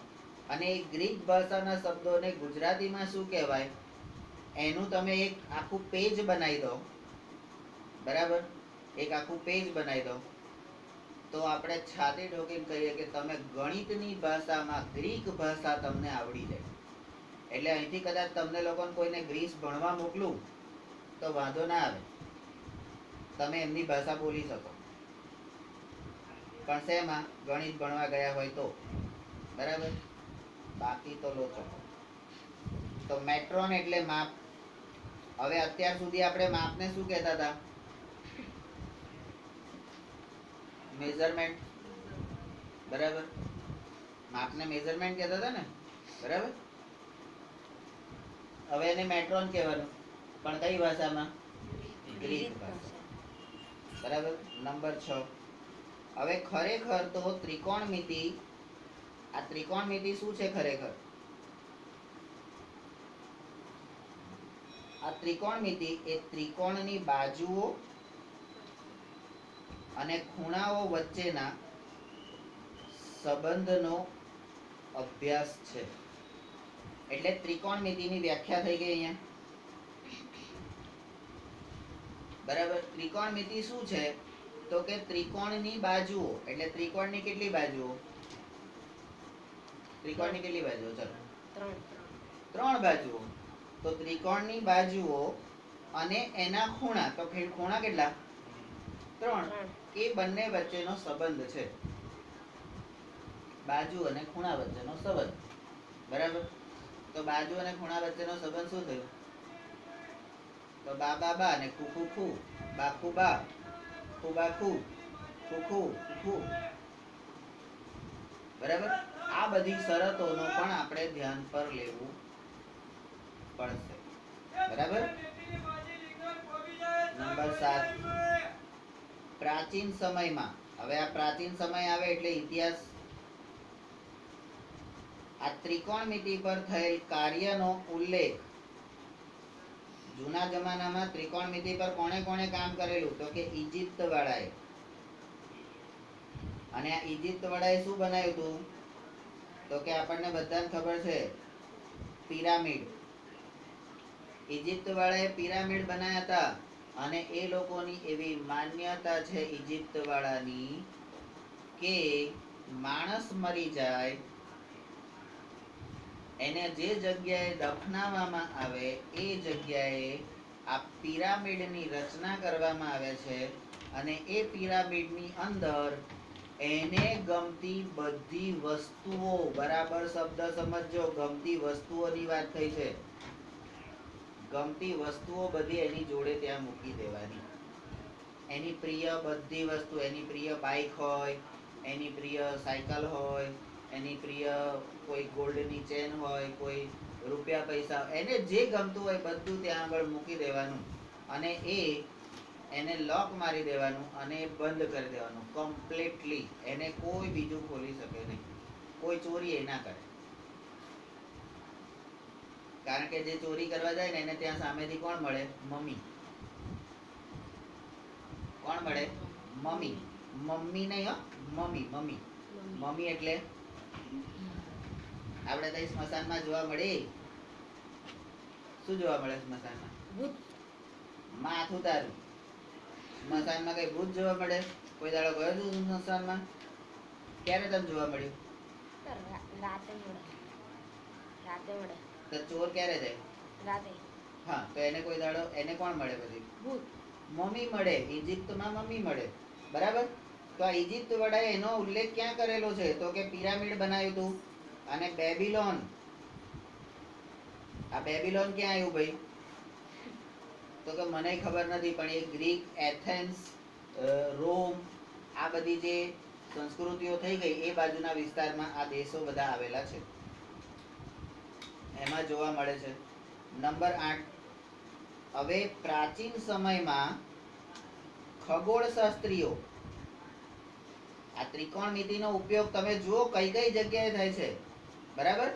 અને એ ગ્રીક ભાષાના શબ્દોને ગુજરાતીમાં શું કહેવાય એનું તમે એક આખું પેજ બનાવી દો. બરાબર. એક આખું પેજ બનાવી દો તો આપણે છાતી ઠોકીને કહીએ કે તમે ગણિતની ભાષામાં ગ્રીક ભાષા તમને આવડી જાય. એટલે અહીંથી કદાચ તમને લોકોને કોઈને ગ્રીસ ભણવા મોકલું તો વાંધો ના આવે, તમે એમની ભાષા બોલી શકો. પણ શેમાં? ગણિત ભણવા ગયા હોય તો. બરાબર. બાકી તો લોચો. તો મેટ્રોન એટલે માપ. હવે અત્યાર સુધી આપણે માપને શું કહેતા હતા? મેઝરમેન્ટ. બરાબર. માપને મેઝરમેન્ટ કહેતા હતા ને? બરાબર. હવે એને મેટ્રોન કહેવાનું, પણ કઈ ભાષામાં? ગ્રીક ભાષા. બરાબર. નંબર 6. હવે ખરેખર તો ત્રિકોણમિતિ, આ ત્રિકોણમિતિ શું છે ખરેખર? આ ત્રિકોણમિતિ એ ત્રિકોણની બાજુઓ અને ખૂણાઓ વચ્ચેના સંબંધનો અભ્યાસ છે. એટલે ત્રિકોણમિતિની વ્યાખ્યા થઈ ગઈ અહીંયા. બરાબર. ત્રિકોણમિતિ શું છે? તો કે ત્રિકોણની બાજુઓ. એટલે ત્રિકોણની કેટલી બાજુઓ? ત્રિકોણની કેટલી બાજુઓ? ચલો 3 બાજુઓ. તો ત્રિકોણની બાજુઓ અને એના ખૂણા, તો ખૂણા કેટલા? 3. એ બંને વચ્ચેનો સંબંધ છે, બાજુ અને ખૂણા વચ્ચેનો સંબંધ. બરાબર? તો બાજુ અને ખૂણા વચ્ચેનો સંબંધ શું થયો? તો બા બા બા અને ખુ ખુ ખુ, બા ખુ બા, ખુ બા ખુ, ખુ ખુ ખુ. બરાબર? આ બધી શરતોનો પણ આપણે ધ્યાન પર લેવું પડશે. બરાબર? નંબર 7, પ્રાચીન સમયમાં. હવે આ પ્રાચીન સમય આવે એટલે ઇતિહાસ. આ ત્રિકોણમિતિ પર થયેલ કાર્યનો ઉલ્લેખ. જૂના જમાનામાં ત્રિકોણમિતિ પર કોણે કોણે કામ કરેલું? તો કે ઇજિપ્ત વાળાએ. અને આ ઇજિપ્ત વાળાએ શું બનાવ્યું હતું? તો કે આપણને બધાને ખબર છે, પિરામિડ. ઇજિપ્ત વાળાએ પિરામિડ બનાવ્યા હતા. અને એ લોકોની એવી માન્યતા છે ઇજિપ્ત વાળાની કે માણસ મરી જાય એને જે જગ્યાએ દફનાવવામાં આવે એ જગ્યાએ આ પિરામિડની રચના કરવામાં આવે છે. અને એ પિરામિડની અંદર એને ગમતી બધી વસ્તુઓ, બરાબર શબ્દ સમજજો, ગમતી વસ્તુઓની વાત થઈ છે. ગમતી વસ્તુઓ બધી એની જોડે ત્યાં મૂકી દેવાની. એની પ્રિય બધી વસ્તુ, એની પ્રિય બાઇક હોય, એની પ્રિય સાયકલ હોય, એની પ્રિય કોઈ ગોલ્ડની ચેન હોય, કોઈ રૂપિયા પૈસા, એને જે ગમતું હોય બધું ત્યાં આગળ મૂકી દેવાનું. અને એને લોક મારી દેવાનું અને બંધ કરી દેવાનું કમ્પ્લીટલી. એને કોઈ બીજું ખોલી શકે નહીં, કોઈ ચોરી એ ના કરે. કારણ કે જે ચોરી કરવા જાય ને એને ત્યાં સામેથી કોણ મળે? મમ્મી. કોણ મળે? મમ્મી. મમ્મી નહીં હો, મમ્મી. મમ્મી મમ્મી એટલે આપણે ત્યાં સ્મશાનમાં જોવા મળે. શું જોવા મળે સ્મશાનમાં? ભૂત. માથું તારું. સ્મશાનમાં કઈ ભૂત જોવા મળે? કોઈ દાડો ગયો છું સ્મશાનમાં? ક્યારે તને જોવા મળ્યું? રાતે મળે. રાતે મળે. તો ચોર ક્યારે જાય? રાતે. હા, તો એને કોઈ દાડો એને કોણ મળે? પછી ભૂત. મમ્મી મળે. ઇજિપ્તમાં મમ્મી મળે. બરાબર? તો આ ઇજિપ્ત વાળાએ એનો ઉલ્લેખ ક્યાં કરેલો છે? તો કે પિરામિડ બનાવ્યું હતું. અને બેબીલોન. આ બેબીલોન ક્યાં આવ્યું ભાઈ? તો કે મને ખબર નથી, પણ એ ગ્રીક, એથેન્સ, રોમ, આ બધી જે સંસ્કૃતિઓ થઈ ગઈ એ બાજુના વિસ્તારમાં આ દેશો બધા આવેલા છે. એમાં જોવા મળે છે. નંબર 8, હવે પ્રાચીન સમયમાં ખગોળશાસ્ત્રીઓ આ ત્રિકોણમિતિનો ઉપયોગ તમે જુઓ કઈ કઈ જગ્યાએ થાય છે. બરાબર?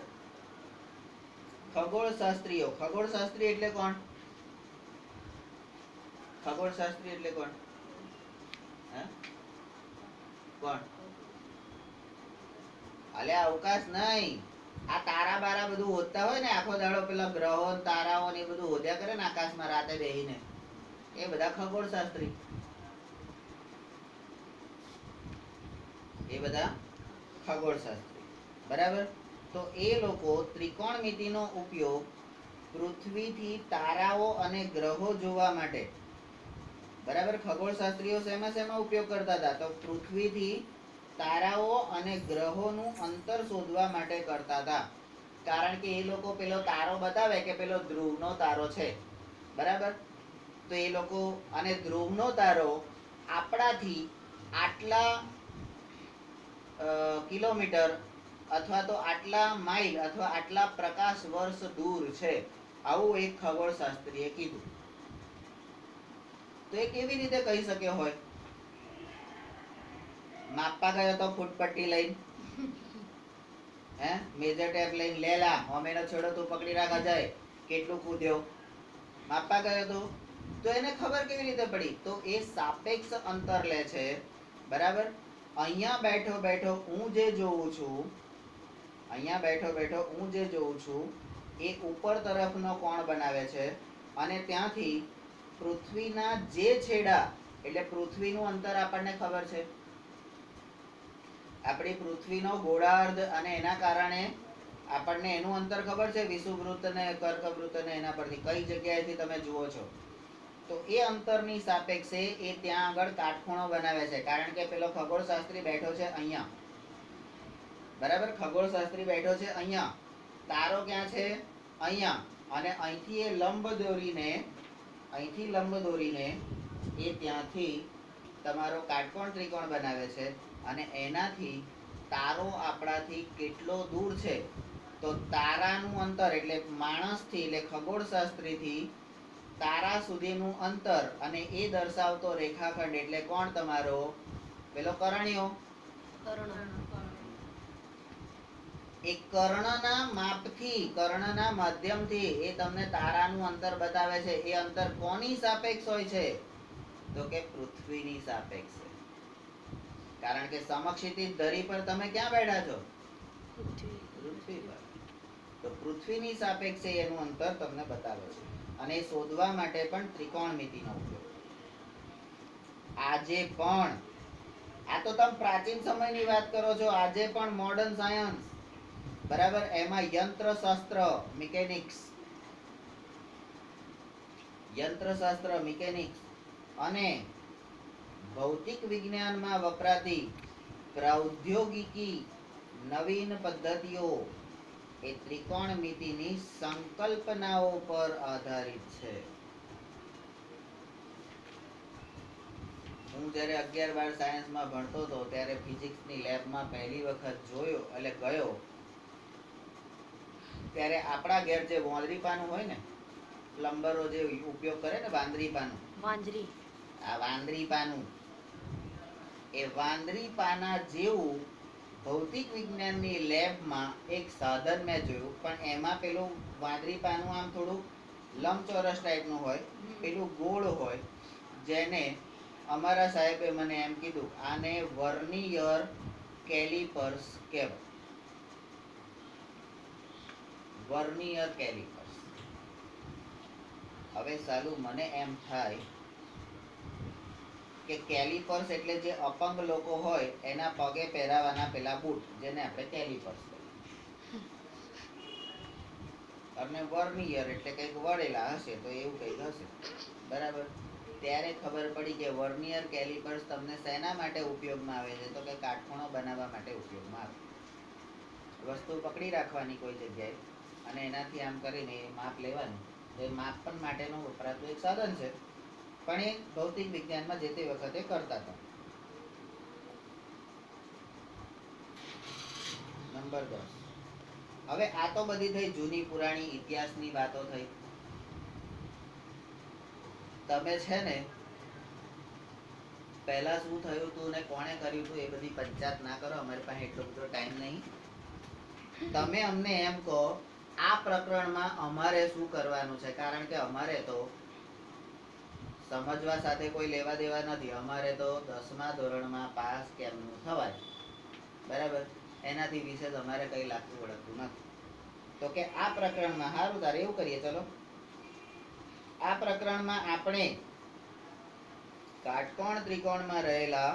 ખગોળશાસ્ત્રીઓ. ખગોળશાસ્ત્રી એટલે કોણ? ખગોળશાસ્ત્રી એટલે કોણ? કોણ? અલ્યા અવકાશ નહીં. આ તારા બારા બધું હોદતા હોય ને, આખો દાડો પેલા ગ્રહો તારાઓ ને એ બધું હોદ્યા કરે ને આકાશમાં રાતે બેહીને, એ બધા ખગોળશાસ્ત્રી. એ બધા ખગોળશાસ્ત્રી. બરાબર? તો એ લોકો ત્રિકોણમિતિનો ઉપયોગ પૃથ્વીથી તારાઓ અને ગ્રહો જોવા માટે. બરાબર? ખગોળશાસ્ત્રીઓ શેમાં ઉપયોગ કરતા હતા? તો પૃથ્વીથી તારાઓ અને ગ્રહોનું અંતર શોધવા માટે કરતા હતા. કારણ કે એ લોકો પેલો તારો બતાવે કે પેલો ધ્રુવનો તારો છે. બરાબર? તો એ લોકો, અને ધ્રુવનો તારો આપણાથી આટલા કિલોમીટર અથવા તો આટલા માઇલ અથવા આટલા પ્રકાશ વર્ષ દૂર છે, આવું એક ખગોળશાસ્ત્રીએ કીધું. તો એ કેવી રીતે કહી શક્યો હોય? માપવા ગયો તો ફૂટપટ્ટી લઈને, મેજર ટેપ લઈને, લેલા હોમેનો છેડો તું પકડી રાખ જાય, કેટલું કૂદ્યો, માપવા ગયો તો એને ખબર કેવી રીતે પડી? તો એ સાપેક્ષ અંતર લે છે. બરાબર? અહીંયા બેઠો બેઠો હું જે જોઉં છું, અહીંયા બેઠો બેઠો હું જે જોઉં છું એ ઉપર તરફનો કોણ બનાવે છે. અને ત્યાંથી પૃથ્વીના જે છેડા, એટલે પૃથ્વીનું અંતર આપણને ખબર છે, આપણી પૃથ્વીનો ગોળાર્ધ, અને એના કારણે આપણને એનું અંતર ખબર છે વિષુવવૃત્ત ને કર્કવૃત્ત ને એના પરથી કઈ જગ્યાએથી તમે જુઓ છો તો એ અંતરની સાપેક્ષે એ ત્યાં આગળ કાટખૂણો બનાવે છે કારણ કે પેલો ખગોળશાસ્ત્રી બેઠો છે અહીંયા બરાબર ખગોળશાસ્ત્રી બેઠો છે અહીંયા તારો ક્યાં છે અહીંયા અને અહીંથી એ લંબ દોરીને એ ત્યાંથી તમારો કાટકોણ ત્રિકોણ બનાવે છે અને એનાથી તારો આપણાથી કેટલો દૂર છે તો તારાનું અંતર એટલે માણસથી એટલે ખગોળશાસ્ત્રીથી તારા સુધીનું અંતર અને એ દર્શાવતો રેખાખંડ એટલે કોણ તમારો પેલો કરણિયો એ કર્ણના માપથી કર્ણના માધ્યમથી એ તમને તારાનું અંતર બતાવે છે એ અંતર કોની સાપેક્ષ હોય છે તો કે પૃથ્વીની સાપેક્ષ કારણ કે સમક્ષિતિજ ધરી પર તમે ક્યાં બેઠા છો પૃથ્વી પર તો પૃથ્વીની સાપેક્ષે એનું અંતર તમને બતાવે છે અને એ શોધવા માટે પણ ત્રિકોણમિતિનો ઉપયોગ આજે પણ આ તો તમે પ્રાચીન સમયની વાત કરો છો આજે પણ મોડર્ન સાયન્સ બરાબર એમાં યંત્ર શાસ્ત્ર મિકેનિક્સ અને ભૌતિક વિજ્ઞાનમાં વપરાતી પ્રૌદ્યોગિકી નવીન પદ્ધતિઓ એ ત્રિકોણમિતિની સંકલ્પનાઓ પર આધારિત છે હું જ્યારે 11-12 સાયન્સમાં ભણતો હતો ત્યારે ફિઝિક્સની લેબમાં પહેલી વખત જોયો એટલે ગયો ત્યારે આપણા ઘેર જે વાંદરી પાનું હોય ને પ્લમ્બરો જે ઉપયોગ કરે ને વાંદરી પાનું આ વાંદરી પાનું એ વાંદરી પાના જેવું ભૌતિક વિજ્ઞાનની લેબમાં એક સાધન મેં જોયું પણ એમાં પેલું વાંદરી પાનું આમ થોડું લંબચોરસ ટાઈપનું હોય પેલું ગોળ હોય જેને અમારા સાહેબે મને એમ કીધું આને વર્નિયર કેલિપર્સ કહેવાય વર્નિયર કેલિપર્સ હવે સાલું મને એમ થાય કે કેલિપર્સ એટલે જે અપંગ લોકો હોય એના પગે પહેરાવાના પેલા બૂટ જેને આપણે કેલિપર્સ કહીએ અને વર્નિયર એટલે કંઈક વળેલા હશે તો એવું કંઈક હશે બરાબર ત્યારે ખબર પડી કે વર્નિયર કેલિપર્સ તમને શેના માટે ઉપયોગમાં આવે છે તો કે કાટખૂણો બનાવવા માટે ઉપયોગમાં આવે વસ્તુ પકડી રાખવાની કોઈ જગ્યાએ અને એનાથી આમ કરીને માપ લેવાનું એ માપન માટેનું વપરાતું એક સાધન છે પણ એ ભૌતિક વિજ્ઞાનમાં જે તે વખતે કરતા હતા નંબર 10 હવે આ તો બધી થઈ જૂની પુરાણી ઇતિહાસની વાતો થઈ તમે છે ને પહેલા શું થયું હતું ને કોણે કર્યું હતું એ બધી પંચાત ના કરો અમારી પાસે એટલો બધો ટાઈમ નહીં તમે અમને એમ કહો આ પ્રકરણમાં અમારે શું કરવાનું છે કારણ કે અમારે તો સમજવા સાથે કોઈ લેવા દેવા નથી અમારે તો 10મા ધોરણમાં પાસ કેમનું થવાય બરાબર એનાથી વિશેષ અમારે કઈ લાગતું વળગતું નથી તો કે આ પ્રકરણમાં સારું તારે એવું કરીએ ચલો આ પ્રકરણમાં આપણે કાટકોણ ત્રિકોણમાં રહેલા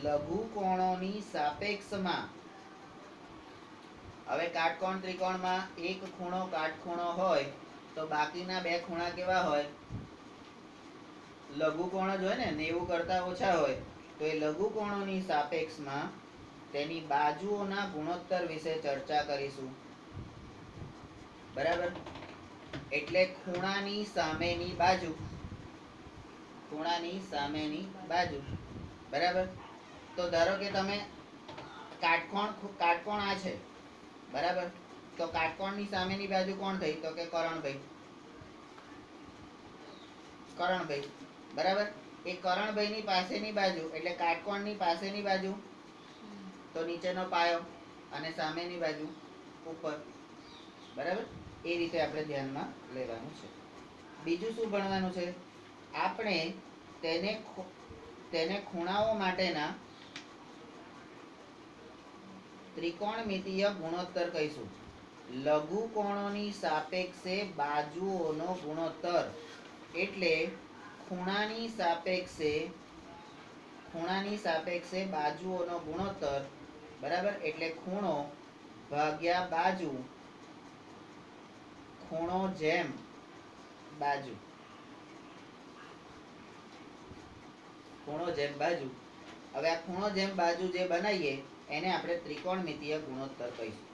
લઘુકોણોની સાપેક્ષમાં હવે કાટકોણ ત્રિકોણમાં એક ખૂણો કાટખૂણો હોય તો બાકીના બે ખૂણા કેવા હોય લઘુકોણ જ હોય ને 90 કરતા ઓછા હોય તો એ લઘુકોણોની સાપેક્ષમાં તેની બાજુઓના ગુણોત્તર વિશે ચર્ચા કરીશું બરાબર એટલે ખૂણાની સામેની બાજુ બરાબર તો ધારો કે તમે કાટકોણ આ છે બરાબર તો કાટકોણની સામેની બાજુ કોણ થઈ તો કે કરણભાઈ બરાબર એ કરણભાઈની પાસેની બાજુ એટલે કાટકોણની પાસેની બાજુ તો નીચેનો પાયો અને સામેની બાજુ ઉપર બરાબર એ રીતે આપણે ધ્યાનમાં લેવાનું છે બીજું શું ભણવાનું છે આપણે તેને ખૂણાઓ માટેના ત્રિકોણમિતીય ગુણોત્તર કહીશું લઘુકોણોની સાપેક્ષે બાજુઓનો ગુણોત્તર એટલે ખૂણાની સાપેક્ષે બાજુઓનો ગુણોત્તર બરાબર એટલે ખૂણો ભાગ્યા બાજુ ખૂણો જેમ બાજુ. ખૂણો જેમ બાજુ. હવે આ ખૂણો જેમ બાજુ જે બનાવીએ એને આપણે ત્રિકોણમિતીય ગુણોત્તર કહીશું.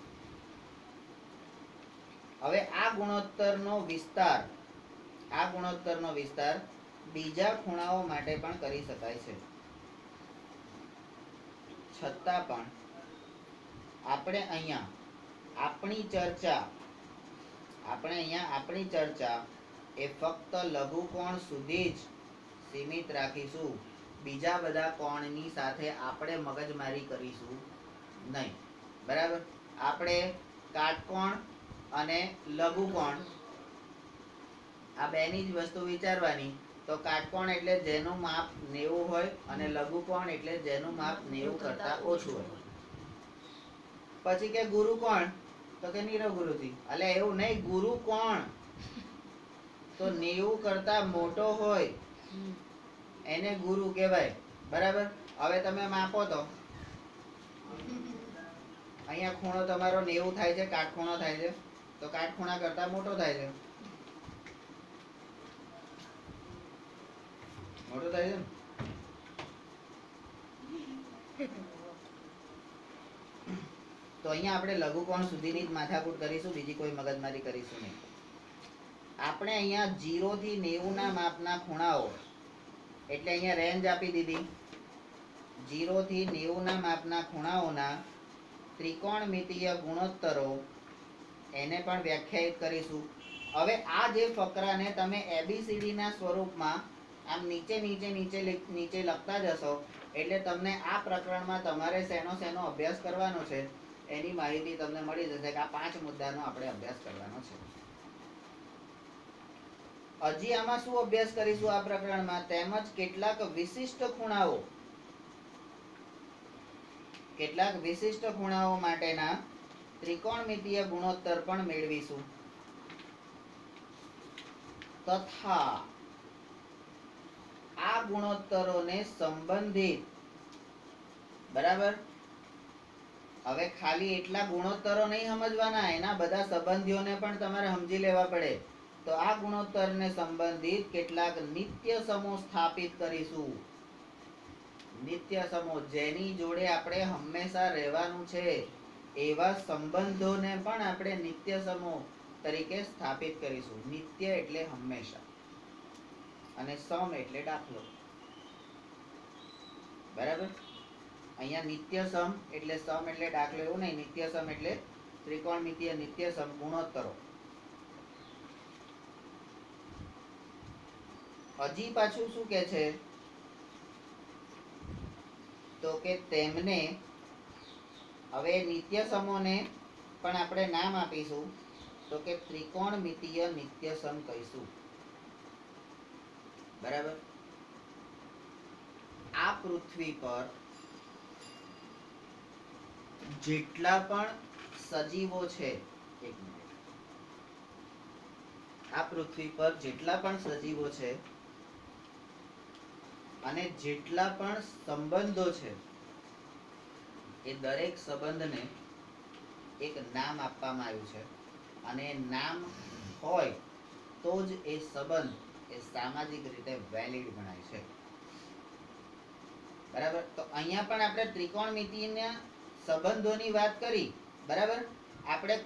હવે આ ગુણોત્તરનો વિસ્તાર બીજા ખૂણાઓ માટે પણ કરી શકાય છે. છતાં પણ આપણે અહીંયા આપણી ચર્ચા એ ફક્ત લઘુકોણ સુધી જ સીમિત રાખીશું. બીજા બધા કોણની સાથે આપણે મગજમારી કરીશું નહીં. બરાબર? આપણે કાટકોણ અને લઘુકોણ આ બેની જ વસ્તુ વિચારવાની. તો કાટકોણ એટલે જેનું માપ 90 હોય અને લઘુકોણ એટલે જેનું માપ 90 કરતા ઓછું હોય. પછી કે ગુરુ કોણ? તો કે નીરવ ગુરુજી. એટલે એવું નહીં, ગુરુ કોણ તો 90 કરતા મોટો હોય એને ગુરુ કહેવાય. બરાબર? હવે તમે માપો તો અહીંયા ખૂણો તમારો 90 થાય છે, કાટખૂણો થાય છે, તો કાટખૂણા કરતા મોટો થાય છે. મોટો થાય છે ને? તો અહીંયા આપણે લઘુકોણ સુધીની જ માથાકૂટ કરીશું, બીજી કોઈ મગજમારી કરીશું નહીં. આપણે અહીંયા 0 થી 90 ના માપના ખૂણાઓ એટલે અહીંયા રેન્જ આપી દીધી. 0 થી 90 ના માપના ખૂણાઓના ત્રિકોણમિતીય ગુણોત્તરો એને પણ વ્યાખ્યાયિત કરીશું. હવે આ જે ફકરાને તમે ABCD ના સ્વરૂપમાં આમ નીચે લખતા જશો એટલે તમને આ પ્રકરણમાં તમારે શેનો અભ્યાસ કરવાનો છે એની માહિતી તમને મળી જશે કે આ 5 મુદ્દાનો આપણે અભ્યાસ કરવાનો છે. હજી આમાં શું અભ્યાસ કરીશું આ પ્રકરણમાં? તેમજ કેટલાક વિશિષ્ટ ખૂણાઓ માટેના ત્રિકોણમિતીય ગુણોત્તર પણ મેળવીશું. તથા આ ગુણોત્તરોને સંબંધિત, બરાબર? હવે ખાલી એટલા ગુણોત્તરો નહીં સમજવાના, એના બધા સંબંધીઓને પણ તમારે સમજી લેવા પડે. તો આ ગુણોત્તરને સંબંધિત કેટલાક નિત્ય સમૂહ સ્થાપિત કરીશું. નિત્ય સમૂહ જેની જોડે આપણે હંમેશા રહેવાનું છે એવા સંબંધોને પણ આપણે નિત્ય સમૂહ તરીકે સ્થાપિત કરીશું. નિત્ય એટલે હંમેશા અને સમ એટલે દાખલો. બરાબર? અહીંયા નિત્ય સમ એટલે દાખલો એવું નહીં. નિત્ય સમ એટલે ત્રિકોણમિતીય નિત્ય સમ ગુણોત્તરો. હજી પાછું શું કે છે? તો કે તેમને હવે નિત્ય સમોને પણ આપણે નામ આપીશું. તો કે ત્રિકોણમિતીય નિત્ય સમ કહીશું. બરાબર? આ પૃથ્વી પર જેટલા પણ સજીવો છે, એક મિનિટ, આ પૃથ્વી પર જેટલા પણ સજીવો છે અને જેટલા પણ સંબંધો છે એ દરેક સંબંધને એક નામ આપવામાં આવ્યું છે અને નામ હોય તો જ એ સંબંધ એ સામાજિક રીતે વેલિડ ગણાય છે. બરાબર? તો અહીંયા પણ આપણે ત્રિકોણમિતિના સંબંધોની વાત કરી. બરાબર? આપણે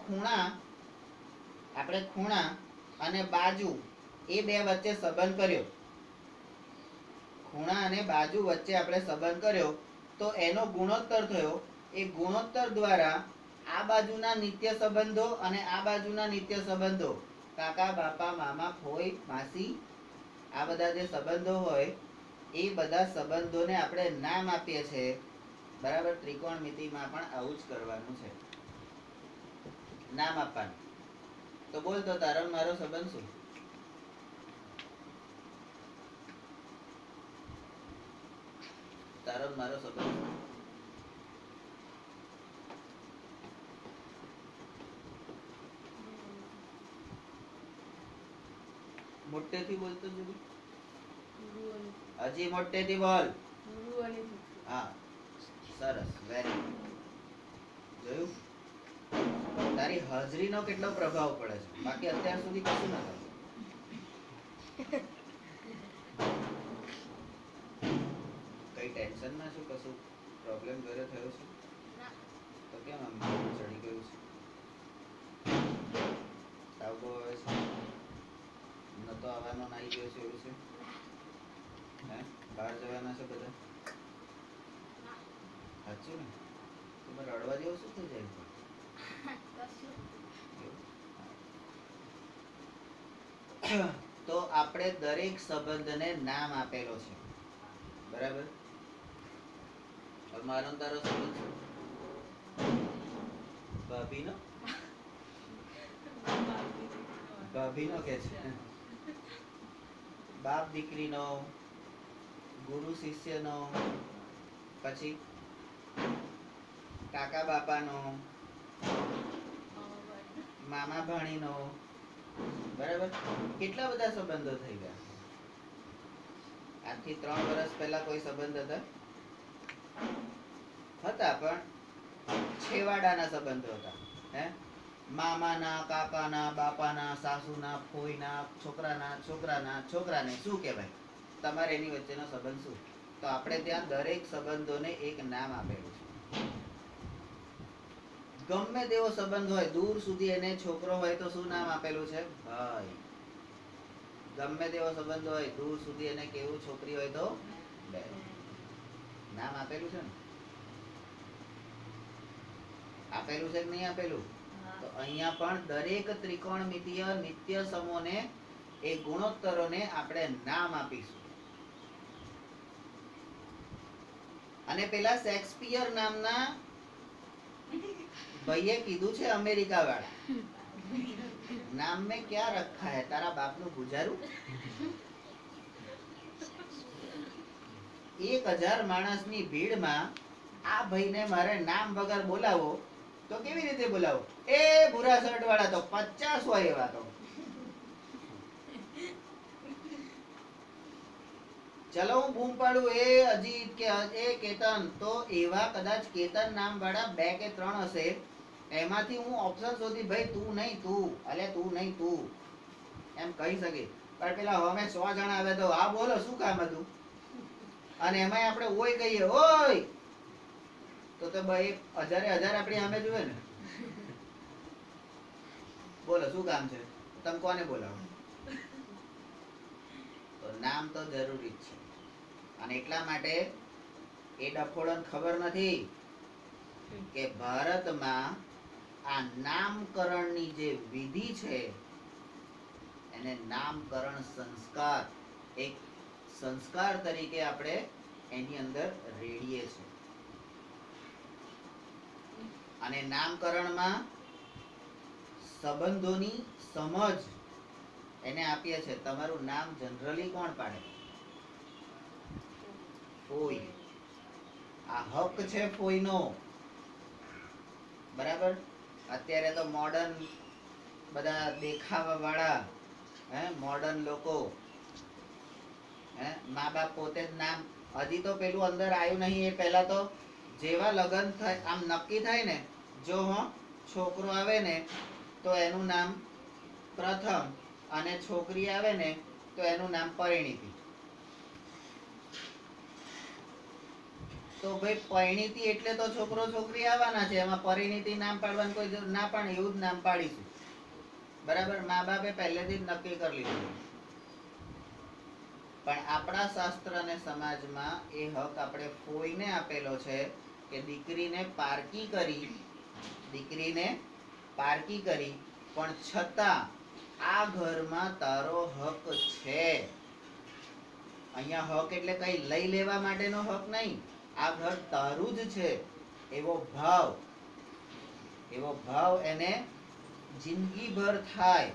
ખૂણા અને બાજુ એ બે વચ્ચે સંબંધ કર્યો. ખૂણા અને બાજુ વચ્ચે આપણે સંબંધ કર્યો તો એનો ગુણોત્તર થયો. એ ગુણોત્તર દ્વારા આ બાજુના નિત્ય સંબંધો અને આ બાજુના નિત્ય સંબંધો, કાકા, બાપા, મામા, ફોઈ, માસી, આ બધા જે સંબંધો હોય એ બધા સંબંધોને આપણે નામ આપીએ છીએ. બરાબર? ત્રિકોણમિતિમાં પણ આવું જ કરવાનું છે, નામ આપવાનું. તો બોલ, તો તારો મારો સંબંધ શું? તારો મારો સંબંધ મોટેથી બોલતો જુદી, હજી મોટેથી બોલ. હા, સરસ, વેરી ગુડ. જોયું? તારી હાજરીનો કેટલો પ્રભાવ પડે છે, બાકી અત્યાર સુધી કશું ના થયું. કઈ ટેન્શન ના છું, કશું પ્રોબ્લેમ ઘરે થયો છે તો કેમ આમ ચડી ગયું છે? તાવ બહુ આવે છે? નતો આવવાનો નાઈ ગયો છે એવું છે? હે બહાર જવાના છે બધા? સાચું ને? તમે રડવા જેવું શું થઈ જાય? તો આપણે દરેક સંબંધને નામ આપેલો છે, બરાબર? મારો ને તારો સંબંધ છે ભાભીનો, ભાભીનો કે છે, બાપ દીકરીનો, ગુરુ શિષ્યનો, પછી કાકા બાપાનો, મામા ભાણીનો, બરાબર? કેટલા બધા સંબંધો થઈ ગયા. આજથી 3 વર્ષ પહેલા કોઈ સંબંધ હતા પણ છેવાડાના સંબંધો હતા. હે મામાના, કાકાના, બાપાના, સાસુના, ફોઈના, છોકરાના, છોકરાના, છોકરાને શું કહેવાય? તમારે એની વચ્ચેનો સંબંધ શું? તો આપણે ત્યાં દરેક સંબંધોને એક નામ આપેલું છે. ગમે તેવો સંબંધ હોય, દૂર સુધી એને છોકરો હોય તો શું નામ આપેલું છે? ભાઈ. ગમે તેવો સંબંધ હોય, દૂર સુધી એને કેવું છોકરી હોય તો બેન. નામ આપેલું છે ને? આપેલું છે કે નહીં આપેલું? તો અહીંયા પણ દરેક ત્રિકોણમિતિય નિત્ય સમૂહને એ ગુણોત્તરોને આપણે નામ આપીશું. અને પેલા શેક્સપિયર નામના ભાઈએ કીધું છે, અમેરિકા વાળા, નામ મેં ક્યાં રખા હૈ, તારા બાપનું ગુજારું? 1000 માણસની ભીડમાં આ ભાઈને મારે નામ વગર બોલાવો તો કેવી રીતે બોલાવો? એ ભૂરા શર્ટ વાળા તો 50 હોય એવા તો. ચલો હું બૂમ પાડું, એ અજીત કે એ કેતન, તો એવા કદાચ કેતન નામ વાળા 2 કે 3 હશે. એમાંથી હું ઓપ્શન શોધી, ભાઈ તું નહીં તું, અલે તું નહીં તું, એમ કહી શકે. પણ પેલા હવે 100 જણા આવે તો આ બોલો શું કામ હતું? અને એમાંય આપણે ઓય કહીએ, ઓય, તો ભાઈ 1000 આપણી સામે જુએ ને. બોલો શું કામ છે? તમે કોને બોલાવો? તો નામ તો જરૂરી જ છે. અને એટલા માટે એ ડફોળન ખબર નથી કે ભારતમાં આ નામકરણની જે વિધિ છે એને નામકરણ સંસ્કાર, એક સંસ્કાર તરીકે આપણે એની અંદર રેડીએ છીએ. અને નામકરણમાં સંબંધોની સમજ એને આપીએ છીએ. તમારું નામ જનરલી કોણ પાડે? ફોઈ. આ હક છે ફોઈનો, બરાબર? અત્યારે તો મોડર્ન બધા દેખાવા વાળા, મોડર્ન લોકો, મા બાપ પોતે જ નામ, હજી તો પેલું અંદર આવ્યું નહીં. એ પહેલા તો જેવા લગ્ન થાય આમ નક્કી થાય ને, જો છોકરો આવે ને તો એનું નામ પ્રથમ, અને છોકરી આવે ને તો એનું નામ પરિણીતિ. તો ભાઈ પરિણીતિ એટલે તો છોકરો છોકરી આવવાના છે, એમાં પરિણીતિ નામ પાડવાનું કોઈ જરૂર ના, પણ એવું જ નામ પાડીશું, બરાબર? મા બાપે પહેલેથી જ નક્કી કરી લીધું. પણ આપણા શાસ્ત્ર અને સમાજમાં એ હક આપણે ફોઈને આપેલો છે કે દીકરીને પારકી કરી, પણ છતાં આ ઘરમાં તારો હક છે. અહીંયા હક એટલે કઈ લઈ લેવા માટેનો હક નહીં, આ ઘર તારું જ છે એવો ભાવ એને જિંદગીભર થાય,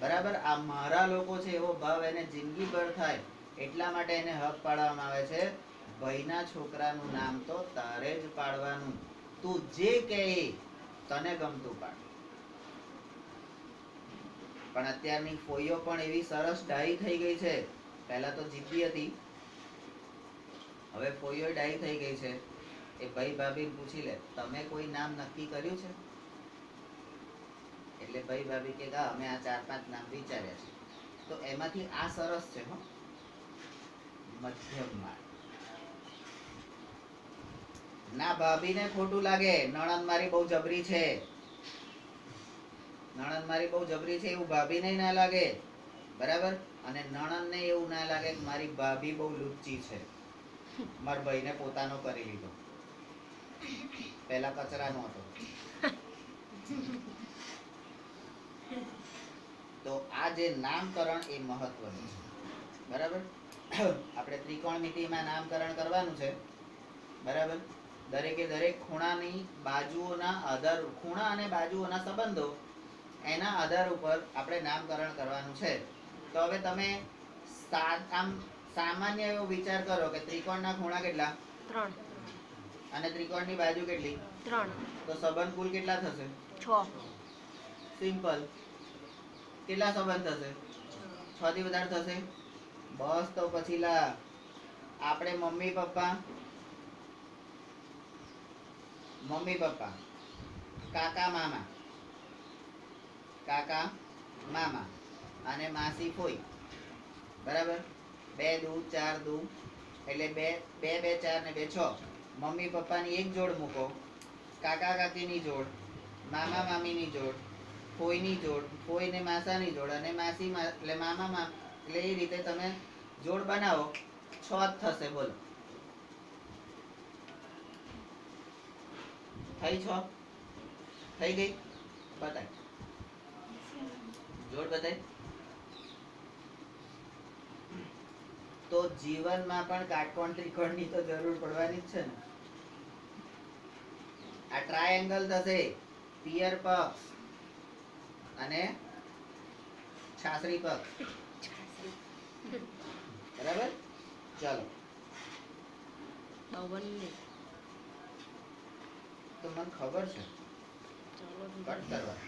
બરાબર? આ મારા લોકો છે એવો ભાવ એને જિંદગીભર થાય. એટલા માટે એને હક પાડવામાં આવે છે, ભાઈના છોકરાનું નામ તો તારે જ પાડવાનું, તું જે કહે તને ગમતું પાડ. પણ અત્યારની ફોઈઓ પણ એવી સરસ ડાહી થઈ ગઈ છે. પહેલા તો જીદ્દી હતી, હવે ફોઈઓ ડાહી થઈ ગઈ છે. એ ભાઈ ભાભી પૂછી લે, તમે કોઈ નામ નક્કી કર્યું છે? એટલે ભાઈ ભાભી કે અમે આ 4-5 નામ વિચાર્યા છે, તો એમાંથી આ સરસ છે હો, મધ્યમ માર્ગ. ના ભાભીને ખોટું લાગે, નણંદ મારી બહુ જબરી છે, નણંદ મારી બહુ જબરી છે એવું ભાભીને ના લાગે, બરાબર. અને નણંદને એવું ના લાગે કે મારી ભાભી બહુ લુચ્ચી છે, મારા ભાઈને પોતાનો કરી લીધો, પહેલા કચરાનો હતો. તો આ જે નામકરણ એ મહત્વનું છે, બરાબર. આપણે ત્રિકોણમિતિમાં નામકરણ કરવાનું છે, બરાબર. દરેકે દરેક ખૂણાની બાજુઓના આધાર, ખૂણા અને બાજુઓના સંબંધો, એના આધાર ઉપર આપણે નામકરણ કરવાનું છે. તો હવે તમે આમ સામાન્ય એવો વિચાર કરો કે ત્રિકોણના ખૂણા કેટલા? 3. અને ત્રિકોણની બાજુ કેટલી? 3. તો સંબંધ કુલ કેટલા થશે? 6. સિમ્પલ. કેટલા સંબંધ થશે? 6 થી વધારે થશે? બસ તો પછી લા આપણે મમ્મી પપ્પા, કાકા મામા અને માસી ફોઈ, બરાબર. 2 દુ 4 દુ એટલે 2 2 4 ને 2 6. મમ્મી પપ્પાની એક જોડ મૂકો, કાકા કાકીની જોડ, મામા મામીની જોડ, ફોઈની જોડ, ફોઈ ને માસાની જોડ, અને માસી એટલે મામા એટલે એ રીતે તમે જોડ બનાવો, 6 જ થશે. બોલો, થઈ 6? થઈ ગઈ? બતાય જોડ, બતાય. તો જીવનમાં પણ કાટકોણ ત્રિકોણની તો જરૂર પડવાની જ છે ને. આ ટ્રાયેંગલ થશે, પિયર પક્ષ અને છાસરી પક્ષ, બરાબર. ચાલો, તો મને ખબર છે ચલો કટ કરવા.